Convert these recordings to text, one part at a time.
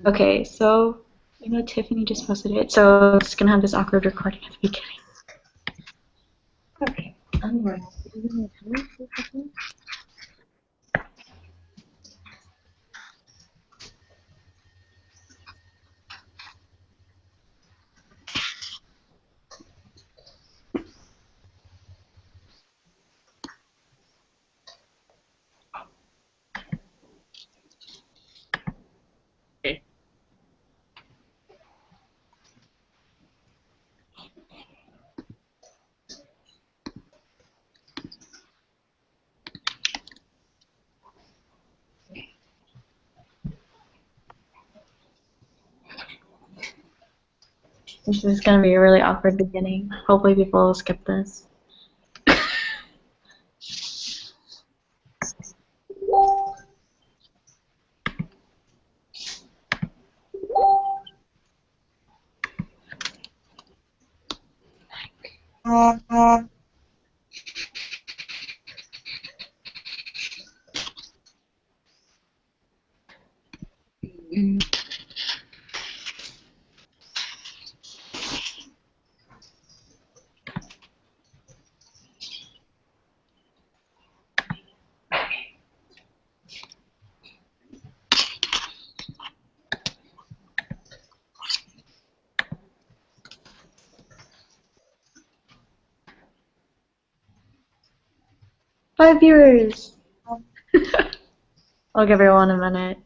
Okay, so I know Tiffany just posted it, so it's gonna have this awkward recording at the beginning. Okay, I'm ready. Okay. 'This is gonna be a really awkward beginning. Hopefully people will skip this. Mm. 5 viewers! I'll give everyone a minute.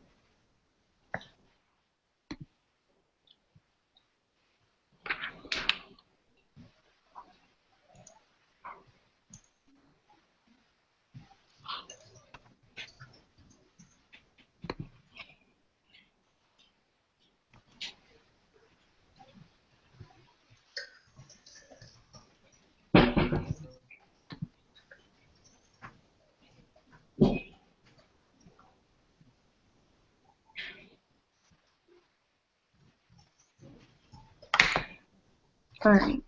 Alright.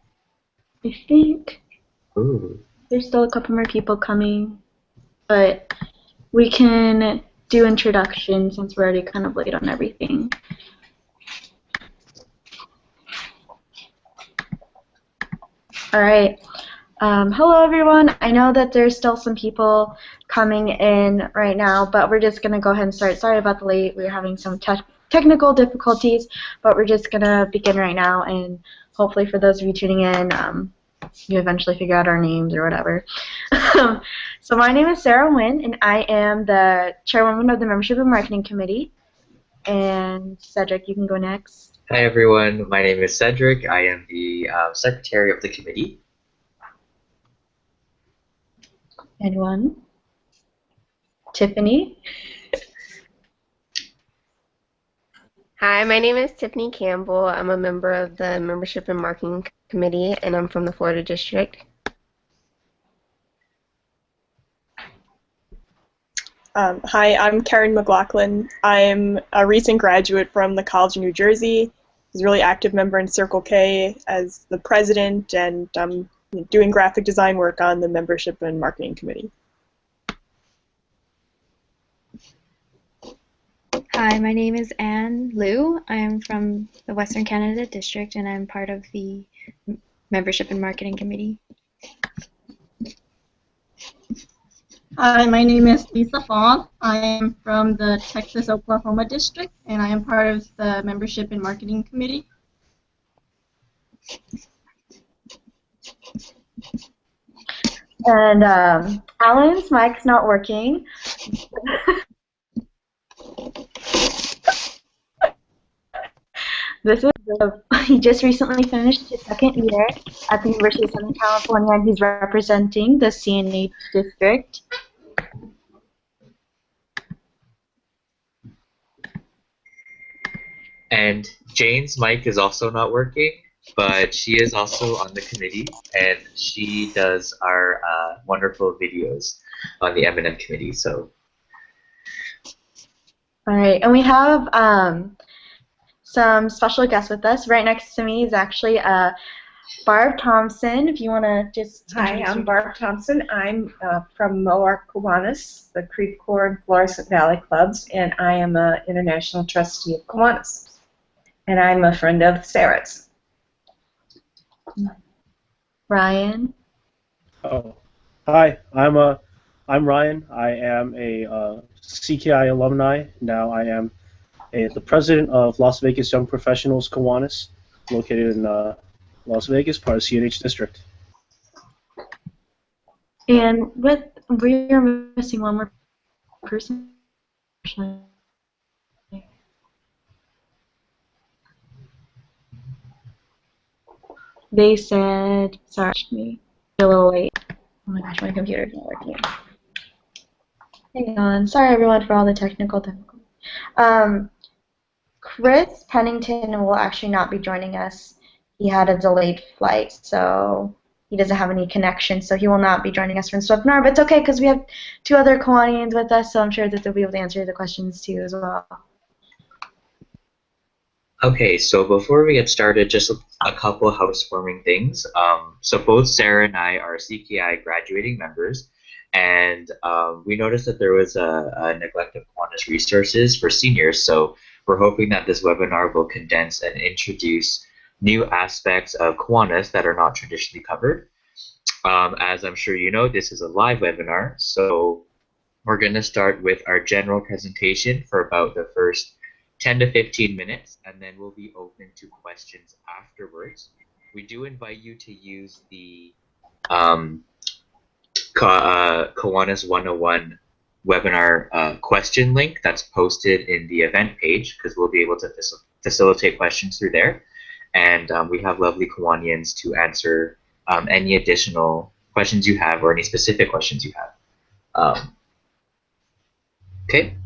I think Ooh. there's still a couple more people coming, but we can do introductions since we're already kind of late on everything. Alright. Hello everyone. I know that there's still some people coming in right now, but we're just going to go ahead and start. Sorry about the late. We're having some technical difficulties, but we're just going to begin right now, and hopefully for those of you tuning in, you eventually figure out our names or whatever. So my name is Sarah Nguyen, and I am the chairwoman of the Membership and Marketing Committee. And Cedric, you can go next. Hi everyone, my name is Cedric. I am the secretary of the committee. Anyone? Tiffany? Hi, my name is Tiffany Campbell. I'm a member of the Membership and Marketing Committee, and I'm from the Florida District. Hi, I'm Karen McLaughlin. I'm a recent graduate from the College of New Jersey. I was a really active member in Circle K as the president, and I'm doing graphic design work on the Membership and Marketing Committee. Hi, my name is Anne Liu. I am from the Western Canada District, and I'm part of the Membership and Marketing Committee. Hi, my name is Lisa Fong. I am from the Texas-Oklahoma District, and I am part of the Membership and Marketing Committee. And Alan's mic's not working. This is he just recently finished his second year at the University of Southern California, and he's representing the CNH district. And Jane's mic is also not working, but she is also on the committee, and she does our wonderful videos on the M&M committee. So. All right, and we have some special guests with us. Right next to me is actually Barb Thompson, if you want to just Hi, introduce I'm yourself. Barb Thompson. I'm from Moark Kiwanis, the Creve Coeur and Florissant Valley Clubs, and I am an international trustee of Kiwanis. And I'm a friend of Sarah's. Ryan. Oh, hi. I'm Ryan. I am a CKI alumni. Now I am the president of Las Vegas Young Professionals Kiwanis, located in Las Vegas, part of CNH District. And we're missing one more person. Actually. They said, sorry, me, a little late. Oh my gosh, my computer's not working. Hang on. Sorry, everyone, for all the technical difficulties. Chris Pennington will actually not be joining us. He had a delayed flight, so he doesn't have any connection, so he will not be joining us for this webinar. But it's okay, because we have 2 other Kiwanians with us, so I'm sure that they'll be able to answer the questions too as well. Okay, so before we get started, just a couple housewarming things. So both Sarah and I are CKI graduating members, and we noticed that there was a neglect of Kiwanis resources for seniors, so we're hoping that this webinar will condense and introduce new aspects of Kiwanis that are not traditionally covered. As I'm sure you know, this is a live webinar, so we're going to start with our general presentation for about the first 10 to 15 minutes, and then we'll be open to questions afterwards. We do invite you to use the Kiwanis 101 webinar question link that's posted in the event page, because we'll be able to facilitate questions through there. And we have lovely Kiwanians to answer any additional questions you have or any specific questions you have. Okay.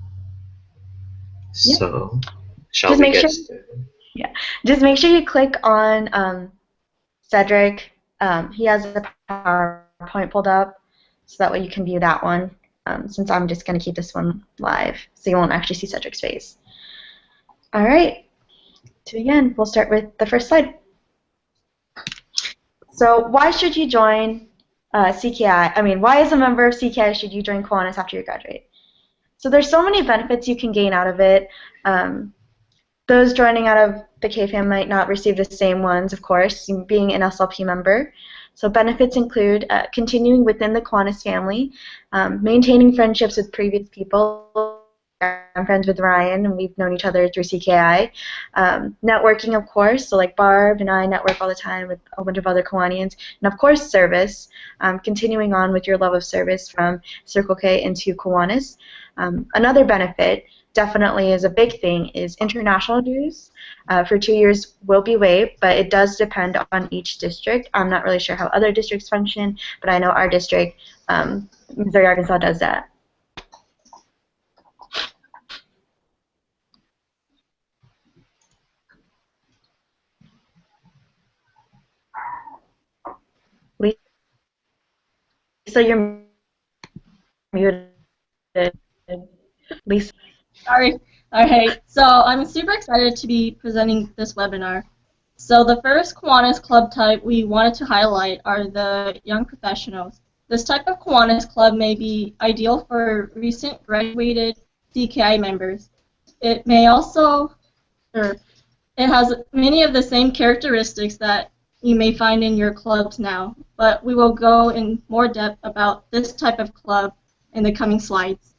Yeah. So, shall Just we make get sure, started? yeah, just make sure you click on Cedric. He has a PowerPoint pulled up, so that way you can view that one. Since I'm just going to keep this one live, so you won't actually see Cedric's face. All right. To begin, we'll start with the first slide. So, why should you join CKI? I mean, why as a member of CKI should you join Kiwanis after you graduate? So there's so many benefits you can gain out of it. Those joining out of the KFAM might not receive the same ones, of course, being an SLP member. So benefits include continuing within the Kiwanis family, maintaining friendships with previous people. I'm friends with Ryan, and we've known each other through CKI. Networking, of course, so like Barb and I network all the time with a bunch of other Kiwanians. And of course, service, continuing on with your love of service from Circle K into Kiwanis. Another benefit, definitely is a big thing, is international dues. For 2 years will be waived, but it does depend on each district. I'm not really sure how other districts function, but I know our district, Missouri, Arkansas, does that. Lisa, you're muted. Lisa. Sorry. All right. So I'm super excited to be presenting this webinar. So the first Kiwanis club type we wanted to highlight are the young professionals. This type of Kiwanis club may be ideal for recent graduated CKI members. It may also, or it has many of the same characteristics that you may find in your clubs now, but we will go in more depth about this type of club in the coming slides.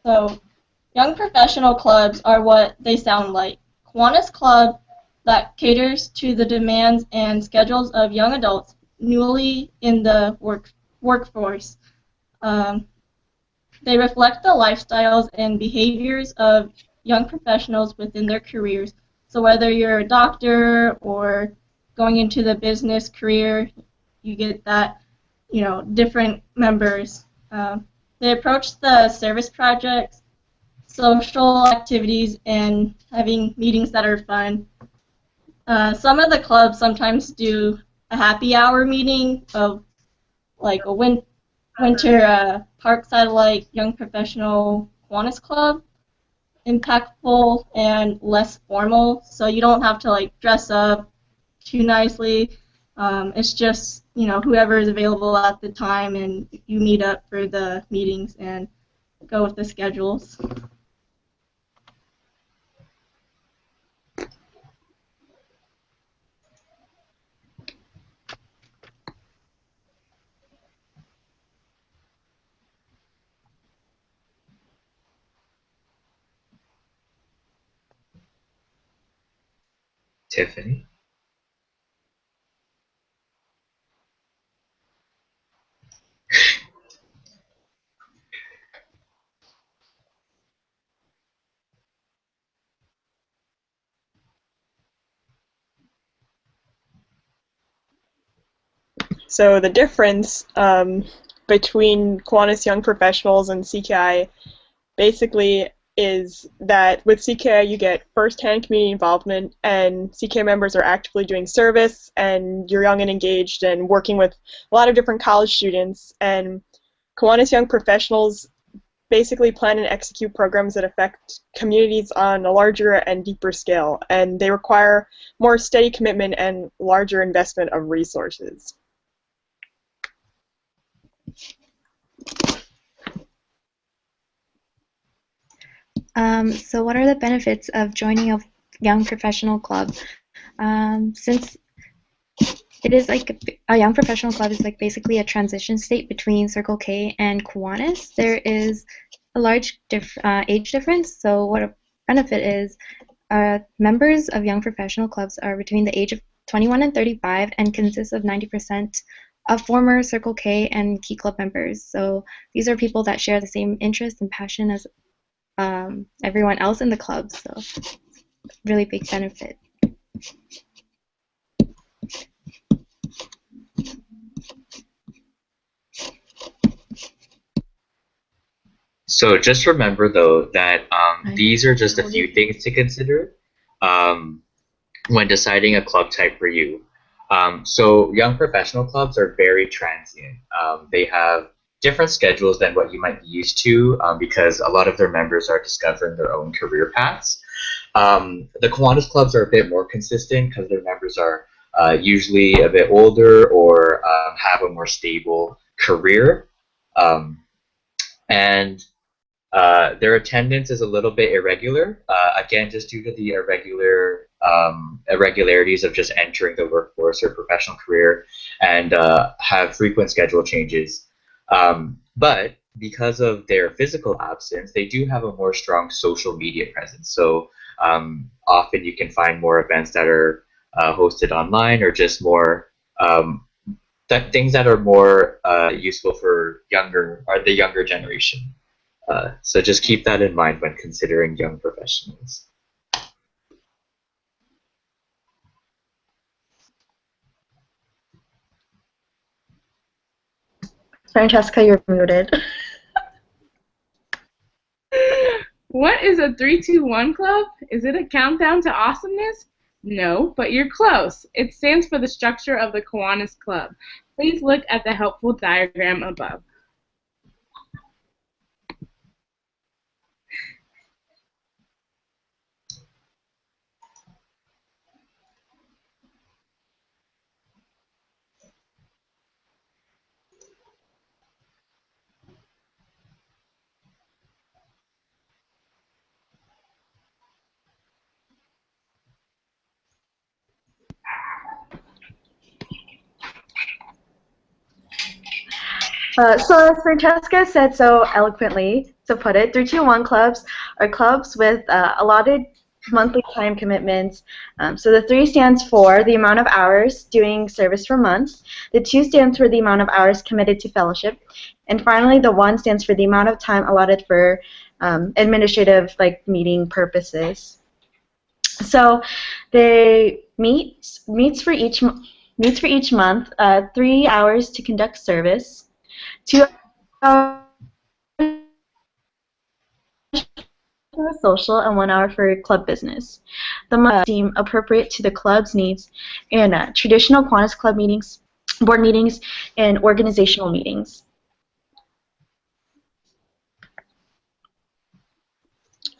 So, young professional clubs are what they sound like. Kiwanis Club that caters to the demands and schedules of young adults newly in the workforce. They reflect the lifestyles and behaviors of young professionals within their careers. So whether you're a doctor or going into the business career, you get that, different members. They approach the service projects, social activities, and having meetings that are fun. Some of the clubs sometimes do a happy hour meeting of like a winter park satellite young professional Kiwanis club. impactful and less formal, so you don't have to like dress up too nicely. It's just, you know, whoever is available at the time, and you meet up for the meetings and go with the schedules. Tiffany? So the difference between Kiwanis Young Professionals and CKI basically is that with CKI you get first-hand community involvement, and CKI members are actively doing service, and you're young and engaged and working with a lot of different college students. And Kiwanis Young Professionals basically plan and execute programs that affect communities on a larger and deeper scale, and they require more steady commitment and larger investment of resources. So what are the benefits of joining a young professional club? Since it is like a young professional club is like basically a transition state between Circle K and Kiwanis, there is a large age difference. So what a benefit is, members of young professional clubs are between the age of 21 and 35 and consist of 90% of former Circle K and Key Club members. So these are people that share the same interest and passion as everyone else in the club. So really big benefit. So just remember though that these are just a few things to consider when deciding a club type for you. So young professional clubs are very transient. They have different schedules than what you might be used to because a lot of their members are discovering their own career paths. The Kiwanis clubs are a bit more consistent because their members are usually a bit older or have a more stable career. And their attendance is a little bit irregular, again, just due to the irregularities of just entering the workforce or professional career and have frequent schedule changes. But because of their physical absence, they do have a more strong social media presence. So often you can find more events that are hosted online or just more things that are more useful for the younger generation. So just keep that in mind when considering young professionals. Francesca, you're muted. What is a 3-2-1 club? Is it a countdown to awesomeness? No, but you're close. It stands for the structure of the Kiwanis Club. Please look at the helpful diagram above. So as Francesca said so eloquently, to put it, 321 clubs are clubs with allotted monthly time commitments. So the 3 stands for the amount of hours doing service per month. The 2 stands for the amount of hours committed to fellowship. And finally, the 1 stands for the amount of time allotted for administrative meeting purposes. So they meets for each month, 3 hours to conduct service, 2 hours for social, and 1 hour for club business. The months seem appropriate to the club's needs and traditional Kiwanis club meetings, board meetings, and organizational meetings.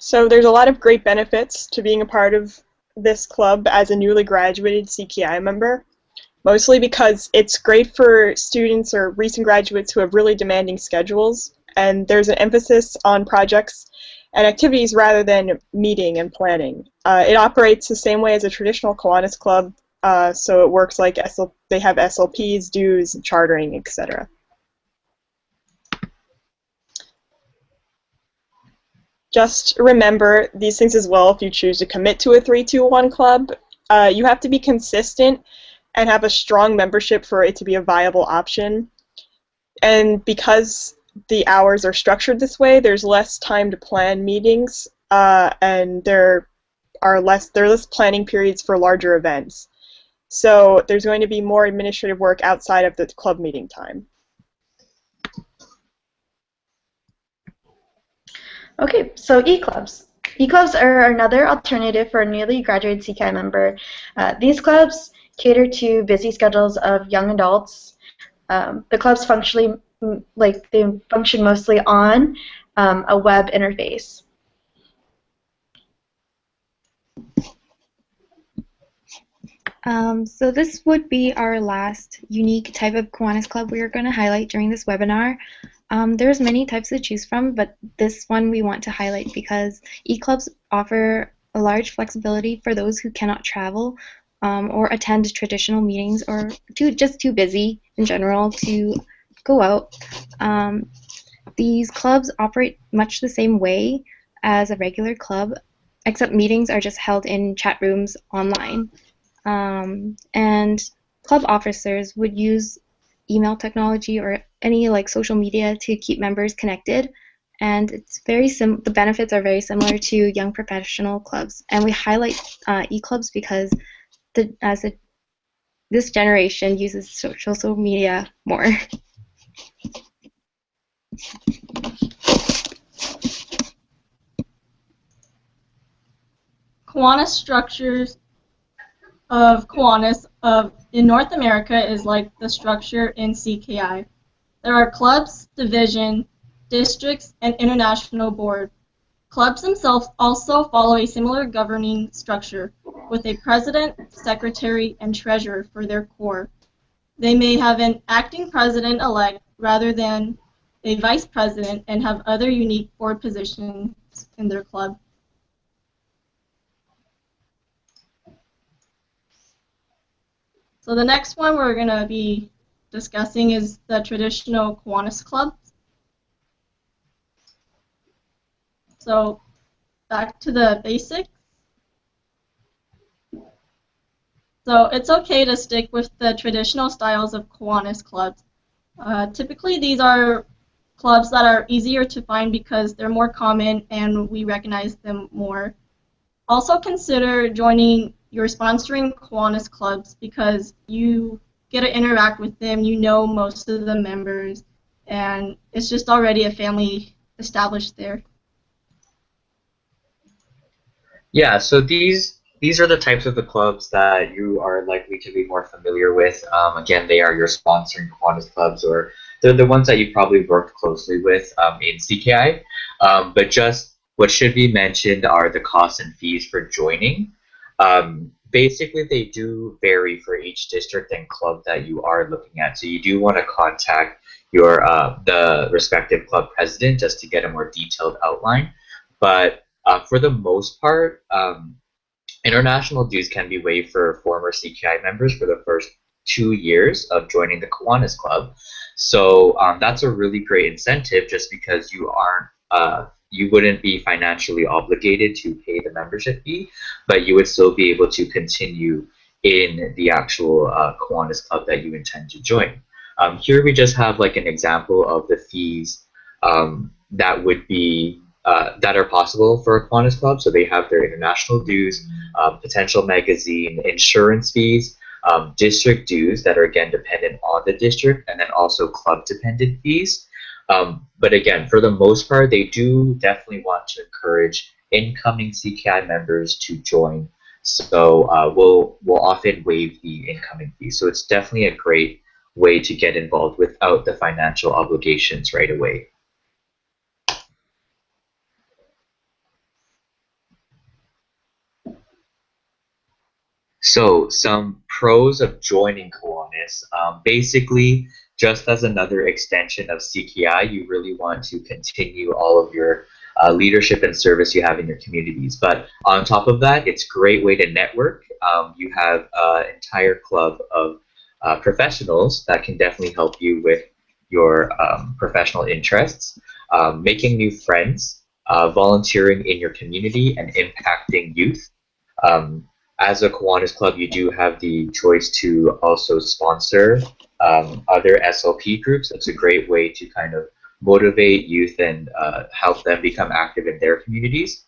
So there's a lot of great benefits to being a part of this club as a newly graduated CKI member, mostly because it's great for students or recent graduates who have really demanding schedules, and there's an emphasis on projects and activities rather than meeting and planning. It operates the same way as a traditional Kiwanis club, so it works like they have SLPs, dues, chartering, etc. Just remember these things as well if you choose to commit to a 3-2-1 club. You have to be consistent and have a strong membership for it to be a viable option. And because the hours are structured this way, there's less time to plan meetings, and there are less planning periods for larger events. So there's going to be more administrative work outside of the club meeting time. Okay, so e-clubs. E-clubs are another alternative for a newly graduated CKI member. These clubs cater to busy schedules of young adults. The clubs function mostly on a web interface. So this would be our last unique type of Kiwanis Club we are going to highlight during this webinar. There's many types to choose from, but this one we want to highlight because e-clubs offer a large flexibility for those who cannot travel or attend traditional meetings or just too busy in general to go out. These clubs operate much the same way as a regular club, except meetings are just held in chat rooms online. And club officers would use email technology or any social media to keep members connected, and it's the benefits are very similar to young professional clubs. And we highlight e-clubs because this generation uses social media more. Kiwanis structures of Kiwanis in North America is like the structure in CKI. There are clubs, division, districts, and international board. Clubs themselves also follow a similar governing structure, with a president, secretary, and treasurer for their core. They may have an acting president-elect rather than a vice president and have other unique board positions in their club. So the next one we're going to be discussing is the traditional Kiwanis Club. So back to the basics. So it's okay to stick with the traditional styles of Kiwanis clubs. Typically these are clubs that are easier to find because they're more common and we recognize them more. Also consider joining your sponsoring Kiwanis clubs because you get to interact with them, you know most of the members, and it's just already a family established there. Yeah, so these are the types of the clubs that you are likely to be more familiar with. Again, they are your sponsoring Kiwanis clubs, or they're the ones that you probably worked closely with in CKI. But just what should be mentioned are the costs and fees for joining. Basically, they do vary for each district and club that you are looking at. So you do want to contact your the respective club president just to get a more detailed outline. But for the most part, international dues can be waived for former CKI members for the first 2 years of joining the Kiwanis Club. So that's a really great incentive just because you wouldn't be financially obligated to pay the membership fee, but you would still be able to continue in the actual Kiwanis Club that you intend to join. Here we just have like an example of the fees that would be that are possible for a Kiwanis Club. So they have their international dues, potential magazine, insurance fees, district dues that are again dependent on the district, and then also club dependent fees. But again, for the most part, they do definitely want to encourage incoming CKI members to join. So we'll often waive the incoming fees. So it's definitely a great way to get involved without the financial obligations right away. So, some pros of joining Kiwanis. Basically, just as another extension of CKI, you really want to continue all of your leadership and service you have in your communities. But on top of that, it's a great way to network. You have an entire club of professionals that can definitely help you with your professional interests, making new friends, volunteering in your community, and impacting youth. Um, as a Kiwanis Club, you do have the choice to also sponsor other SLP groups. It's a great way to kind of motivate youth and help them become active in their communities.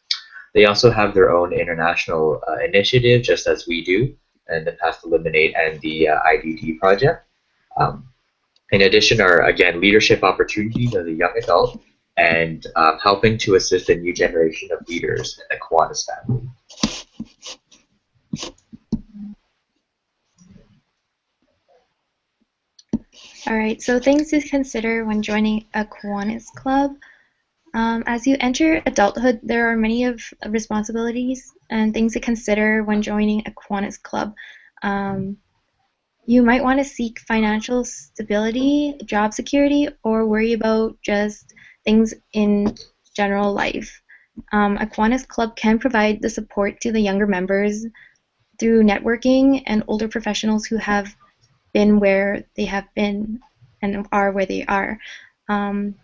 They also have their own international initiative, just as we do, and the Path to Eliminate and the IDD project. Um, in addition, are again leadership opportunities as a young adult and helping to assist a new generation of leaders in the Kiwanis family. All right, so things to consider when joining a Kiwanis club. As you enter adulthood, there are many of responsibilities and things to consider when joining a Kiwanis club. You might want to seek financial stability, job security, or worry about just things in general life. A Kiwanis club can provide the support to the younger members through networking and older professionals who have been where they have been and are where they are.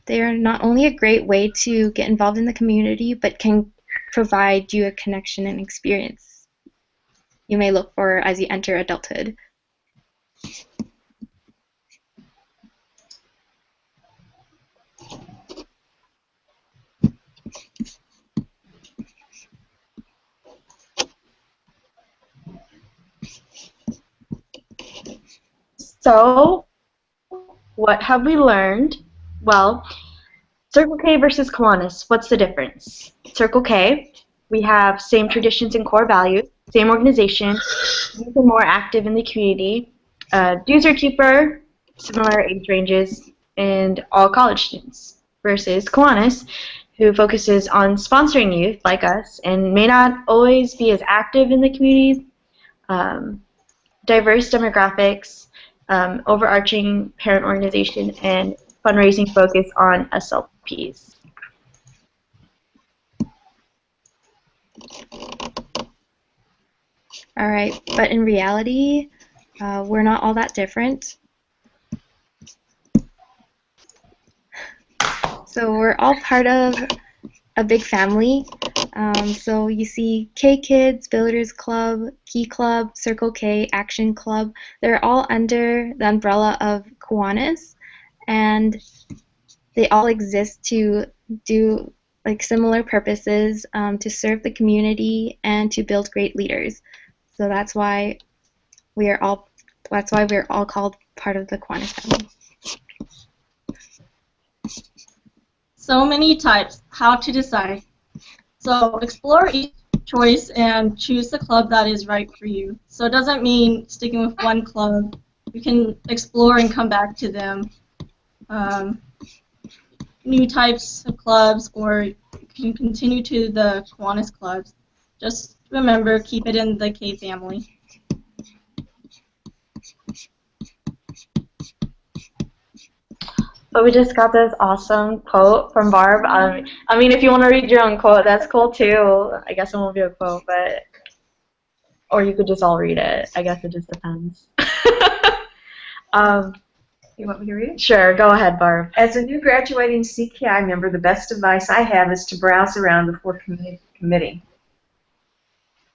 They are not only a great way to get involved in the community, but can provide you a connection and experience you may look for as you enter adulthood. So, what have we learned? Well, Circle K versus Kiwanis, what's the difference? Circle K, we have same traditions and core values, same organization, youth are more active in the community, dues are cheaper, similar age ranges, and all college students. Versus Kiwanis, who focuses on sponsoring youth like us and may not always be as active in the community, diverse demographics, overarching parent organization, and fundraising focus on SLPs. All right, but in reality, we're not all that different. So we're all part of a big family. So you see K-Kids, Builders Club, Key Club, Circle K, Action Club. They're all under the umbrella of Kiwanis, and they all exist to do like similar purposes, to serve the community and to build great leaders. So that's why we're all called part of the Kiwanis family. So many types. How to decide? So explore each choice and choose the club that is right for you. So it doesn't mean sticking with one club. You can explore and come back to them. New types of clubs, or you can continue to the Kiwanis clubs. Just remember, keep it in the K family. So we just got this awesome quote from Barb. I mean, if you want to read your own quote, that's cool too. I guess it won't be a quote, but or you could just all read it. I guess it just depends. You want me to read it? Sure, go ahead, Barb. As a new graduating CKI member, the best advice I have is to browse around before committing.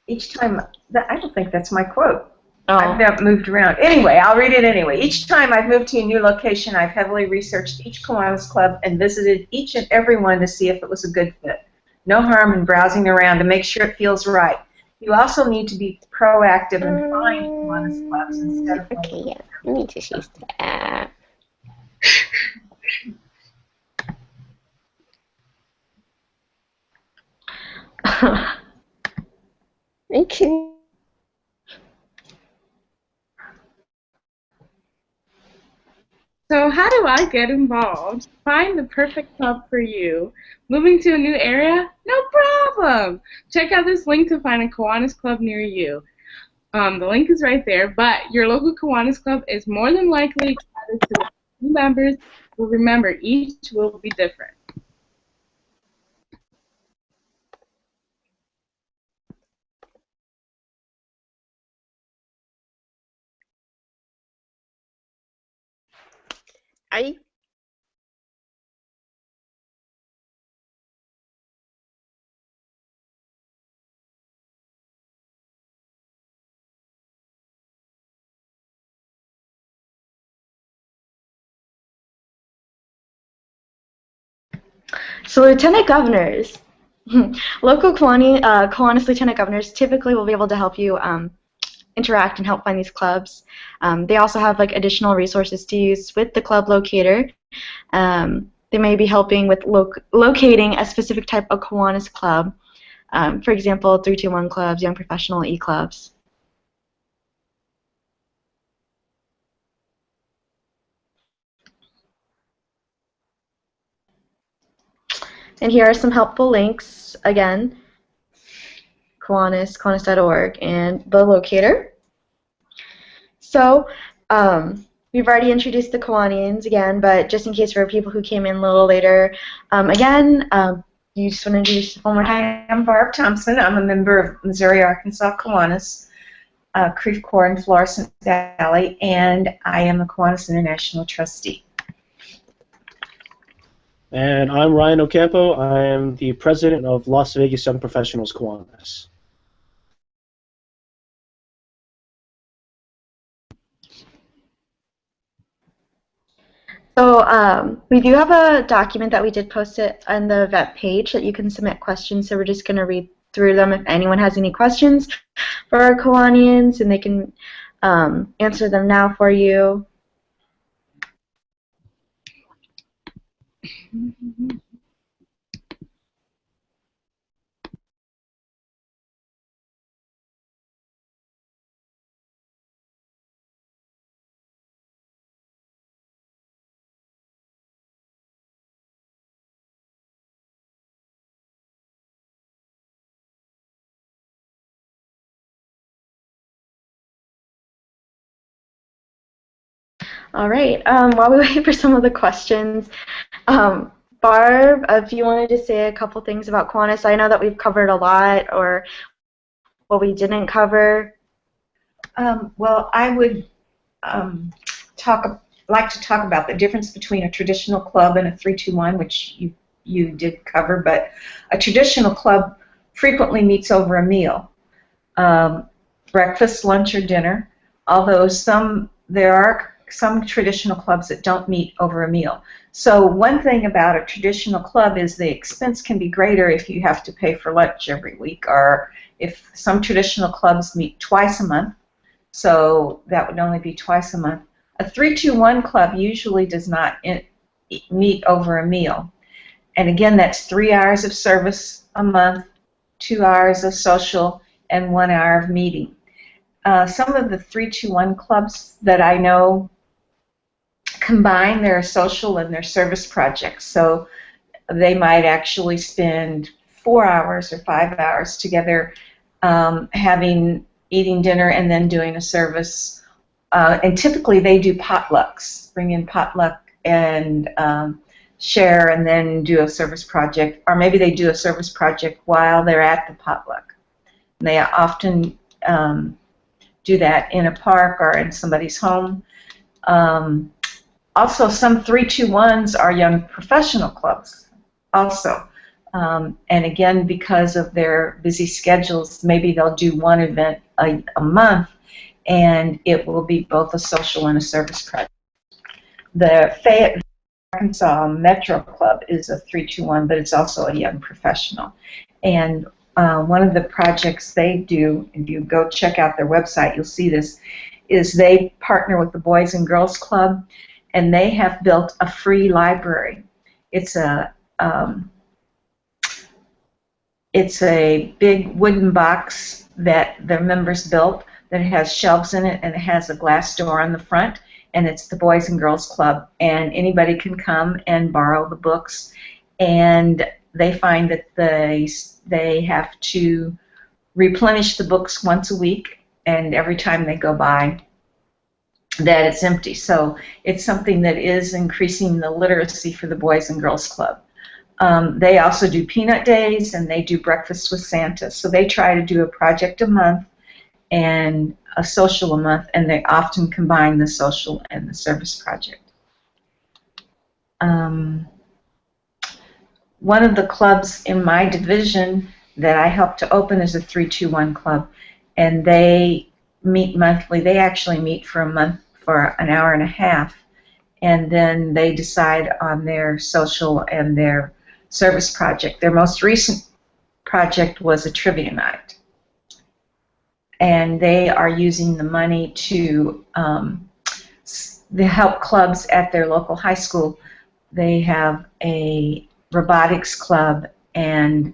Each time, I don't think that's my quote. Oh. I've not moved around. Anyway, I'll read it anyway. Each time I've moved to a new location, I've heavily researched each Kiwanis club and visited each and every one to see if it was a good fit. No harm in browsing around to make sure it feels right. You also need to be proactive and find Kiwanis clubs instead of... Okay, yeah. I need to choose that. Okay. So how do I get involved? Find the perfect club for you. Moving to a new area? No problem. Check out this link to find a Kiwanis club near you. The link is right there, but your local Kiwanis Club is more than likely excited to welcome new members, but remember, each will be different. I So lieutenant governors, local Kiwanis lieutenant governors typically will be able to help you interact and help find these clubs. They also have like additional resources to use with the club locator. They may be helping with locating a specific type of Kiwanis club. For example, 321 clubs, young professional e-clubs. And here are some helpful links, again, Kiwanis, Kiwanis.org, and the locator. So we've already introduced the Kiwanians again, but just in case for people who came in a little later, again, you just want to introduce yourself one more time? Hi, I'm Barb Thompson. I'm a member of Missouri Arkansas Kiwanis, Creve Coeur and Florissant Valley, and I am a Kiwanis International Trustee. And I'm Ryan Ocampo. I am the president of Las Vegas Young Professionals Kiwanis. So we do have a document that we did post it on the vet page that you can submit questions. So we're just going to read through them if anyone has any questions for our Kiwanians, and they can answer them now for you. All right. While we wait for some of the questions, Barb, if you wanted to say a couple things about Kiwanis, I know that we've covered a lot, or what we didn't cover. Well, I would like to talk about the difference between a traditional club and a 321, which you did cover, but a traditional club frequently meets over a meal, breakfast, lunch, or dinner, although there are some traditional clubs that don't meet over a meal. So one thing about a traditional club is the expense can be greater if you have to pay for lunch every week, or if some traditional clubs meet twice a month, so that would only be twice a month. A 321 club usually does not meet over a meal. And again, that's 3 hours of service a month, 2 hours of social, and 1 hour of meeting. Some of the 321 clubs that I know combine their social and their service projects. So they might actually spend 4 hours or 5 hours together eating dinner and then doing a service. And typically they do potlucks, bring in potluck and share and then do a service project. Or maybe they do a service project while they're at the potluck. And they often do that in a park or in somebody's home. Also, some 321s are young professional clubs also. And again, because of their busy schedules, maybe they'll do one event a month, and it will be both a social and a service project. The Fayette, Arkansas Metro Club is a 321, but it's also a young professional. And one of the projects they do, if you go check out their website, you'll see this, is they partner with the Boys and Girls Club, and they have built a free library. It's a big wooden box that their members built that has shelves in it, and it has a glass door on the front, and it's the Boys and Girls Club, and anybody can come and borrow the books, and they find that they have to replenish the books once a week, and every time they go by, that it's empty. So it's something that is increasing the literacy for the Boys and Girls Club. They also do peanut days, and they do breakfast with Santa. So they try to do a project a month and a social a month, and they often combine the social and the service project. One of the clubs in my division that I helped to open is a 321 club, and they meet monthly. They actually meet for a month for an hour and a half, and then they decide on their social and their service project. Their most recent project was a trivia night, and they are using the money to help clubs at their local high school. They have a robotics club and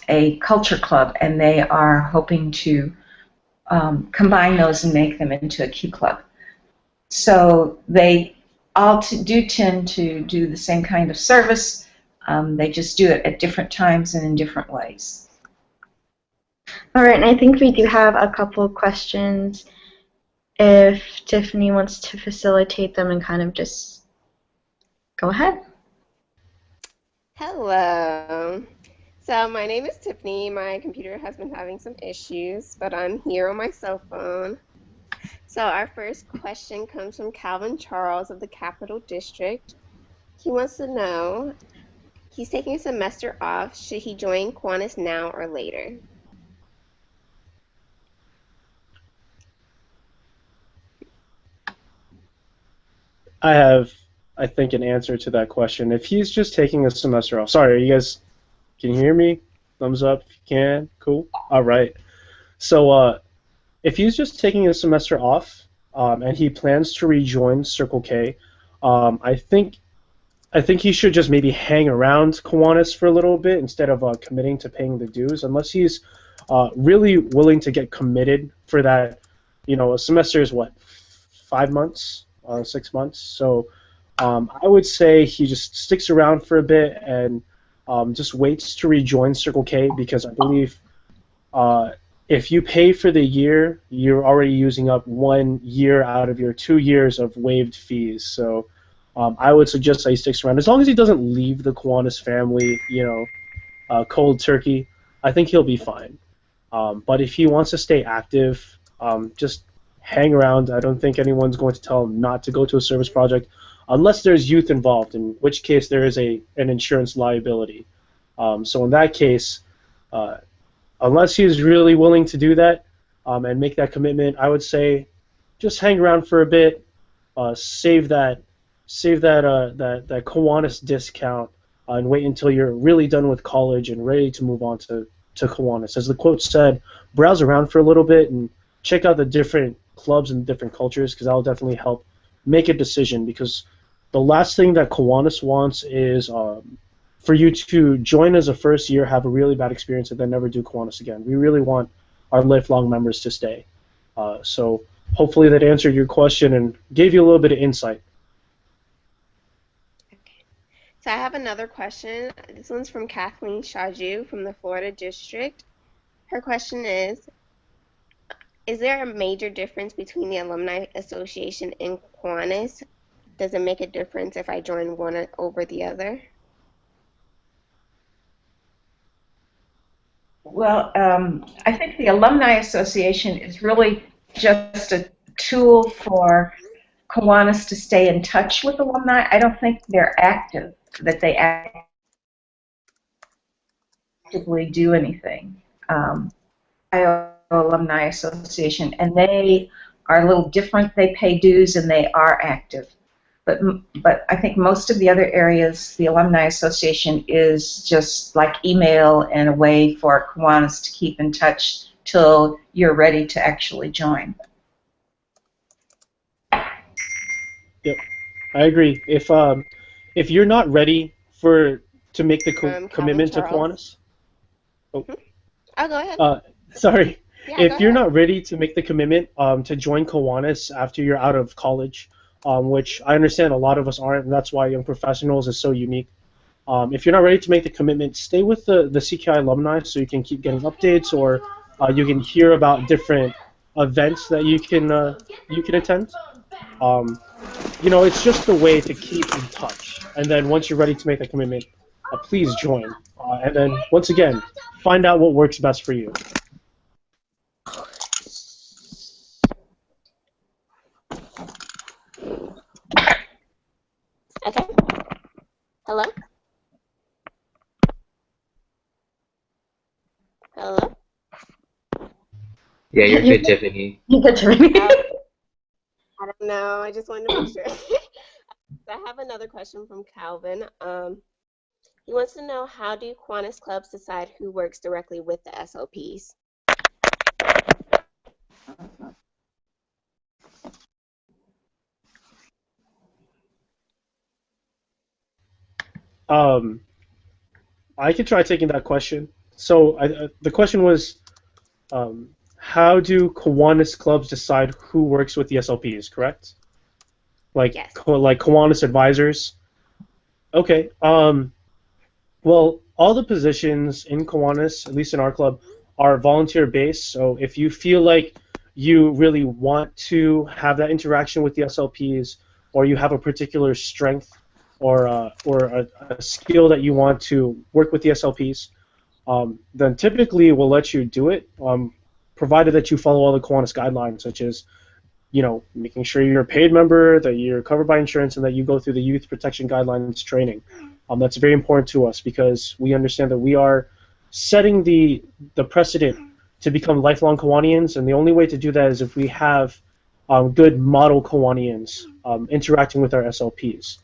a culture club, and they are hoping to combine those and make them into a Q club. So they all do tend to do the same kind of service. They just do it at different times and in different ways. All right, and I think we do have a couple questions if Tiffany wants to facilitate them and kind of just go ahead. Hello. So my name is Tiffany. My computer has been having some issues, but I'm here on my cell phone. So our first question comes from Calvin Charles of the Capital District. He wants to know, he's taking a semester off. Should he join Kiwanis now or later? I have, I think, an answer to that question. If he's just taking a semester off, sorry, you guys, can you hear me? Thumbs up if you can. Cool. All right. So if he's just taking a semester off and he plans to rejoin Circle K, I think he should just maybe hang around Kiwanis for a little bit instead of committing to paying the dues, unless he's really willing to get committed for that. You know, a semester is what, 5 months, 6 months. So I would say he just sticks around for a bit and just waits to rejoin Circle K, because I believe if you pay for the year, you're already using up 1 year out of your 2 years of waived fees. So I would suggest that he sticks around. As long as he doesn't leave the Kiwanis family, cold turkey, I think he'll be fine. But if he wants to stay active, just hang around. I don't think anyone's going to tell him not to go to a service project, unless there's youth involved, in which case there is an insurance liability. So in that case, unless he's really willing to do that and make that commitment, I would say just hang around for a bit, save that Kiwanis discount, and wait until you're really done with college and ready to move on to Kiwanis. As the quote said, browse around for a little bit and check out the different clubs and different cultures, because that'll definitely help make a decision. Because the last thing that Kiwanis wants is for you to join as a first year, have a really bad experience, and then never do Kiwanis again. We really want our lifelong members to stay. So hopefully that answered your question and gave you a little bit of insight. So I have another question. This one's from Kathleen Shaju from the Florida District. Her question is there a major difference between the Alumni Association and Kiwanis? Does it make a difference if I join one over the other? Well, I think the Alumni Association is really just a tool for Kiwanis to stay in touch with alumni. I don't think they're active, that they actively do anything. Alumni Association, and they are a little different. They pay dues and they are active. But I think most of the other areas, the Alumni Association is just like email and a way for Kiwanis to keep in touch till you're ready to actually join. Yep, I agree. If you're not ready to make the commitment to Kiwanis, I'll go ahead. Sorry. Yeah, if you're not ready to make the commitment to join Kiwanis after you're out of college, which I understand a lot of us aren't, and that's why Young Professionals is so unique. If you're not ready to make the commitment, stay with the CKI alumni so you can keep getting updates, or You can hear about different events that you can attend. Um, it's just a way to keep in touch. And then once you're ready to make that commitment, please join. And then once again, find out what works best for you. Okay. Hello? Hello? Yeah, you're good, Tiffany. You get to me. I don't know. I just wanted to make sure. I have another question from Calvin. He wants to know, how do Kiwanis clubs decide who works directly with the SLPs? I could try taking that question. So the question was, how do Kiwanis clubs decide who works with the SLPs, correct? Like, Yes. like Kiwanis advisors? Okay. Well, all the positions in Kiwanis, at least in our club, are volunteer-based. So if you feel like you really want to have that interaction with the SLPs, or you have a particular strength or a skill that you want to work with the SLPs, then typically we'll let you do it, provided that you follow all the Kiwanis guidelines, such as making sure you're a paid member, that you're covered by insurance, and that you go through the youth protection guidelines training. That's very important to us because we understand that we are setting the precedent to become lifelong Kiwanians, and the only way to do that is if we have good model Kiwanians interacting with our SLPs.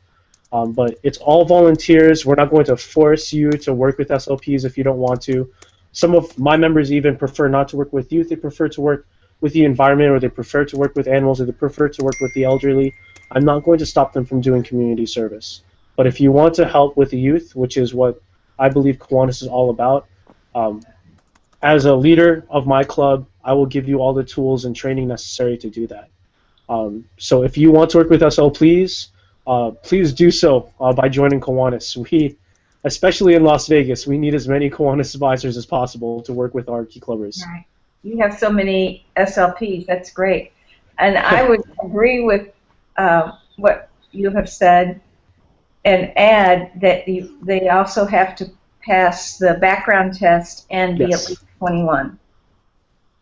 But it's all volunteers. We're not going to force you to work with SLPs if you don't want to. Some of my members even prefer not to work with youth. They prefer to work with the environment, or they prefer to work with animals, or they prefer to work with the elderly. I'm not going to stop them from doing community service. But if you want to help with the youth, which is what I believe Kiwanis is all about, as a leader of my club, I will give you all the tools and training necessary to do that. So if you want to work with us, please do so by joining Kiwanis. We, especially in Las Vegas, we need as many Kiwanis advisors as possible to work with our key clubbers. Right. You have so many SLPs. That's great. And I would agree with what you have said, and add that they also have to pass the background test and be Yes. at least 21,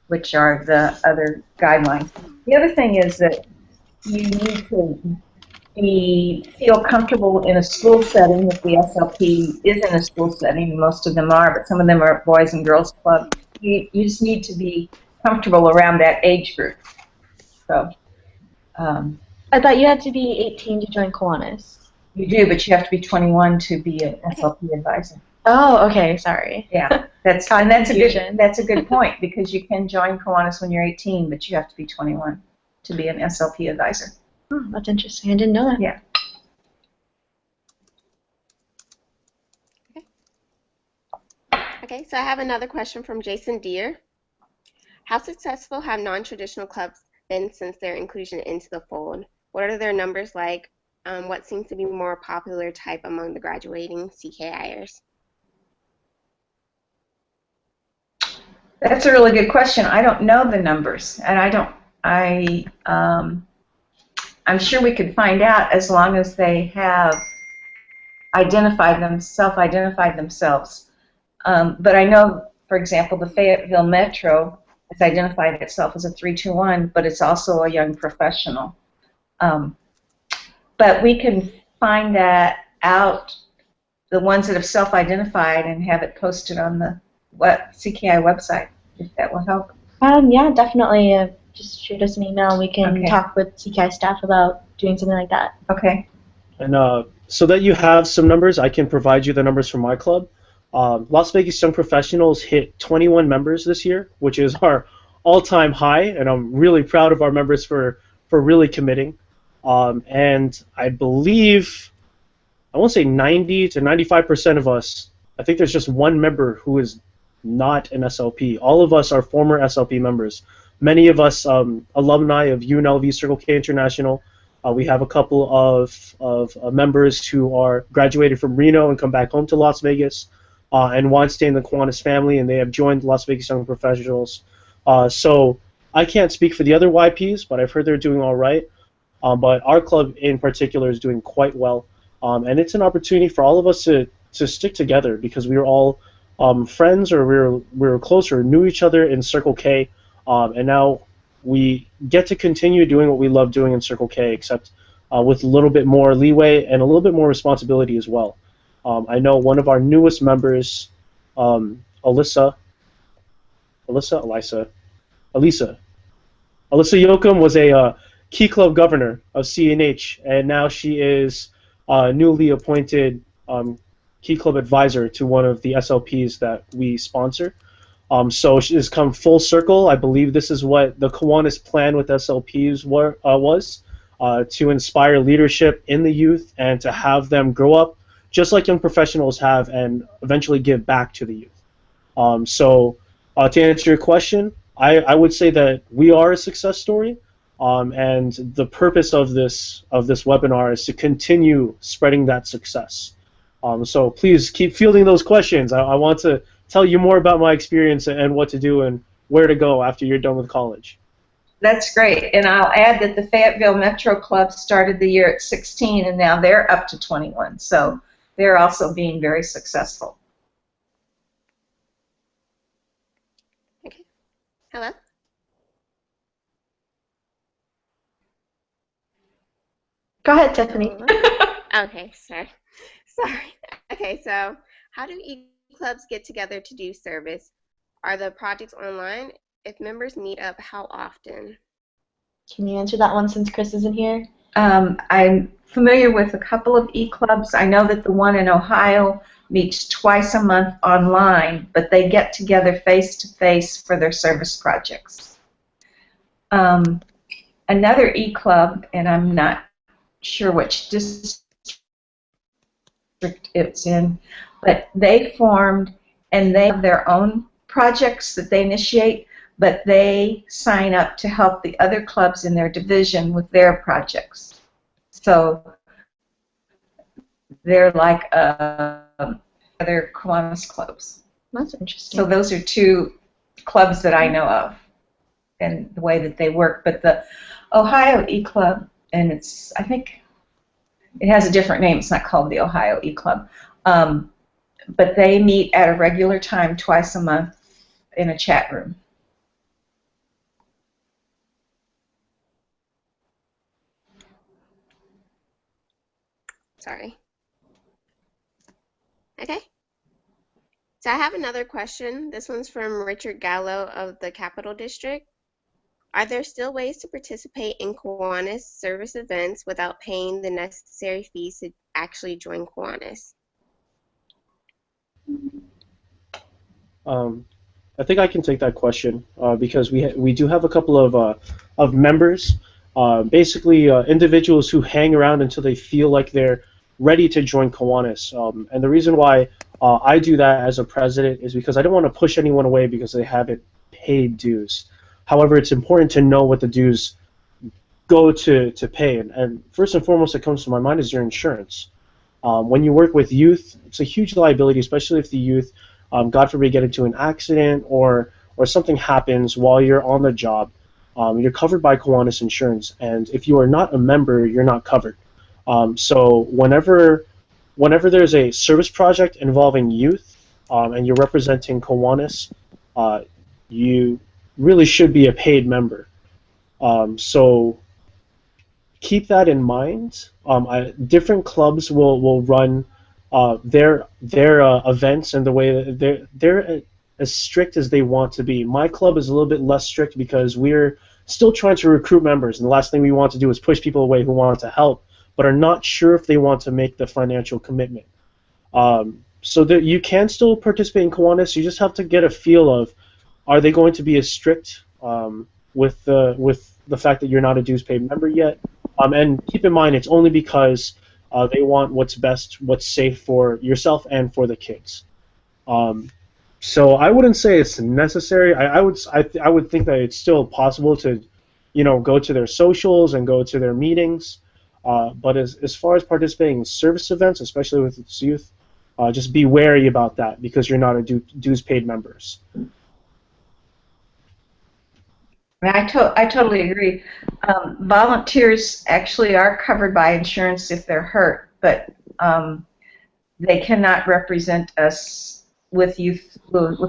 which are the other guidelines. The other thing is that you need to feel comfortable in a school setting. If the SLP is in a school setting, most of them are, but some of them are boys and girls club. You just need to be comfortable around that age group. So I thought you had to be 18 to join Kiwanis. you do, but you have to be 21 to be an SLP advisor. Oh, okay, sorry. Yeah, that's a good point, because you can join Kiwanis when you're 18, but you have to be 21 to be an SLP advisor. Oh, that's interesting. I didn't know that. Yeah. Okay, so I have another question from Jason Deere. How successful have non-traditional clubs been since their inclusion into the fold? What are their numbers like? What seems to be more popular type among the graduating CKIers? That's a really good question. I don't know the numbers, and I'm sure we could find out as long as they have self-identified themselves. But I know, for example, the Fayetteville Metro has identified itself as a 321, but it's also a young professional. But we can find that out, the ones that have self-identified, and have it posted on the CKI website, if that will help. Yeah, definitely. Just shoot us an email. We can talk with CKI staff about doing something like that. Okay. And so that you have some numbers, I can provide you the numbers from my club. Las Vegas Young Professionals hit 21 members this year, which is our all-time high, and I'm really proud of our members for really committing. And I believe, I won't say 90 to 95% of us, I think there's just one member who is not an SLP. All of us are former SLP members. Many of us alumni of UNLV Circle K International. We have a couple of members who are graduated from Reno and come back home to Las Vegas. and want to stay in the Kiwanis family, and they have joined Las Vegas Young Professionals. So I can't speak for the other YPs, but I've heard they're doing all right. But our club in particular is doing quite well, and it's an opportunity for all of us to stick together because we were all friends, or we were closer, knew each other in Circle K, and now we get to continue doing what we love doing in Circle K, except with a little bit more leeway and a little bit more responsibility as well. I know one of our newest members, Alyssa, Elisa, Alyssa Yoakum was a Key Club governor of CNH, and now she is newly appointed Key Club advisor to one of the SLPs that we sponsor. So she has come full circle. I believe this is what the Kiwanis plan with SLPs was, to inspire leadership in the youth and to have them grow up just like young professionals have and eventually give back to the youth. So to answer your question, I would say that we are a success story, and the purpose of this webinar is to continue spreading that success. So please keep fielding those questions. I want to tell you more about my experience and what to do and where to go after you're done with college. That's great, and I'll add that the Fayetteville Metro Club started the year at 16, and now they're up to 21, so they're also being very successful. Okay. Hello? Go ahead, Tiffany. Okay, sorry. Okay, so how do e-clubs get together to do service? Are the projects online? If members meet up, how often? Can you answer that one since Chris isn't here? I'm familiar with a couple of e-clubs. I know that the one in Ohio meets twice a month online, but they get together face-to-face for their service projects. Another e-club, and I'm not sure which district it's in, but they formed and they have their own projects that they initiate, but they sign up to help the other clubs in their division with their projects. So they're like other Kiwanis clubs. That's interesting. So those are two clubs that I know of and the way that they work. But the Ohio E-Club, and I think it has a different name. It's not called the Ohio E-Club. But they meet at a regular time twice a month in a chat room. Sorry. Okay. So I have another question. This one's from Richard Gallo of the Capital District. Are there still ways to participate in Kiwanis service events without paying the necessary fees to actually join Kiwanis? I think I can take that question because we do have a couple of members, basically individuals who hang around until they feel like they're ready to join Kiwanis. And the reason why I do that as a president is because I don't want to push anyone away because they haven't paid dues. However, it's important to know what the dues go to pay. And first and foremost that comes to my mind is your insurance. When you work with youth, it's a huge liability, especially if the youth, God forbid, get into an accident or something happens while you're on the job. You're covered by Kiwanis insurance, and if you are not a member, you're not covered. So whenever there's a service project involving youth and you're representing Kiwanis, you really should be a paid member. So keep that in mind. Different clubs will run their events and the way that they're as strict as they want to be. My club is a little bit less strict because we're still trying to recruit members, and the last thing we want to do is push people away who want to help but are not sure if they want to make the financial commitment. So that you can still participate in Kiwanis. You just have to get a feel of, are they going to be as strict with the fact that you're not a dues paid member yet? And keep in mind, it's only because they want what's best, what's safe for yourself and for the kids. So I wouldn't say it's necessary. I would think that it's still possible to, go to their socials and go to their meetings. But as far as participating in service events, especially with its youth, Just be wary about that because you're not a dues paid members. I totally agree. Volunteers actually are covered by insurance if they're hurt, but they cannot represent us with the